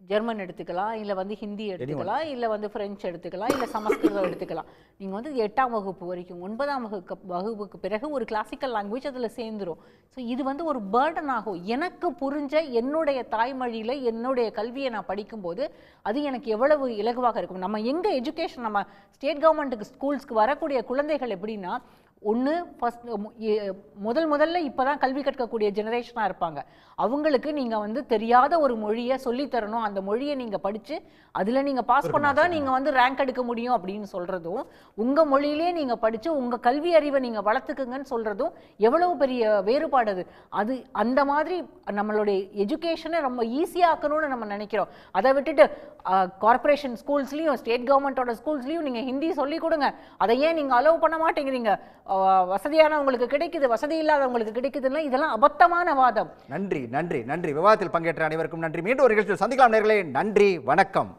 ஜெர்மன் எடுத்துக்கலாம், இல்லை வந்து ஹிந்தி எடுத்துக்கலாம், இல்லை வந்து ஃப்ரெஞ்சு எடுத்துக்கலாம், இல்லை சமஸ்கிருதம் எடுத்துக்கலாம். நீங்கள் வந்து 8ஆம் வகுப்பு வரைக்கும் 9ஆம் வகுப்புக்கு பிறகு ஒரு கிளாசிக்கல் லாங்குவேஜ் அதில் சேர்ந்துடும். ஸோ இது வந்து ஒரு பேர்டன் ஆகும். எனக்கு புரிஞ்ச என்னுடைய தாய்மொழியில் என்னுடைய கல்வியை நான் படிக்கும்போது அது எனக்கு எவ்வளவு இலகுவாக இருக்கும். நம்ம எங்கே எஜுகேஷன், நம்ம ஸ்டேட் கவர்மெண்ட்டுக்கு ஸ்கூல்ஸ்க்கு வரக்கூடிய குழந்தைகள் எப்படின்னா, ஒன்று முதல்ல இப்போ தான் கல்வி கற்கக்கூடிய ஜெனரேஷனாக இருப்பாங்க. அவங்களுக்கு நீங்கள் வந்து தெரியாத ஒரு மொழியை சொல்லித்தரணும், அந்த மொழியை நீங்கள் படித்து அதில் நீங்கள் பாஸ் பண்ணாதான் நீங்கள் வந்து ரேங்க் எடுக்க முடியும் அப்படின்னு சொல்கிறதும், உங்கள் மொழியிலே நீங்கள் படித்து உங்கள் கல்வி அறிவை நீங்கள் வளர்த்துக்குங்கன்னு சொல்கிறதும் எவ்வளவு பெரிய வேறுபாடு அது. அது அந்த மாதிரி நம்மளுடைய எஜுகேஷனை ரொம்ப ஈஸியாக்கணும்னு நம்ம நினைக்கிறோம். அதை விட்டுட்டு கார்பரேஷன் ஸ்கூல்ஸ்லேயும் ஸ்டேட் கவர்மெண்ட்டோட ஸ்கூல்ஸ்லேயும் நீங்கள் ஹிந்தி சொல்லிக் கொடுங்க, அதை ஏன் நீங்கள் அலோவ் பண்ண மாட்டேங்கிறீங்க, வசதியானவங்களுக்கு கிடைக்குது வசதி இல்லாதவங்களுக்கு கிடைக்குதுன்னா இதெல்லாம் அபத்தமான வாதம். நன்றி நன்றி நன்றி. விவாதத்தில் பங்கேற்ற அனைவருக்கும் நன்றி. மீண்டும் ஒரு நிகழ்ச்சியில் சந்திக்கலாம் நேயர்களே. நன்றி, வணக்கம்.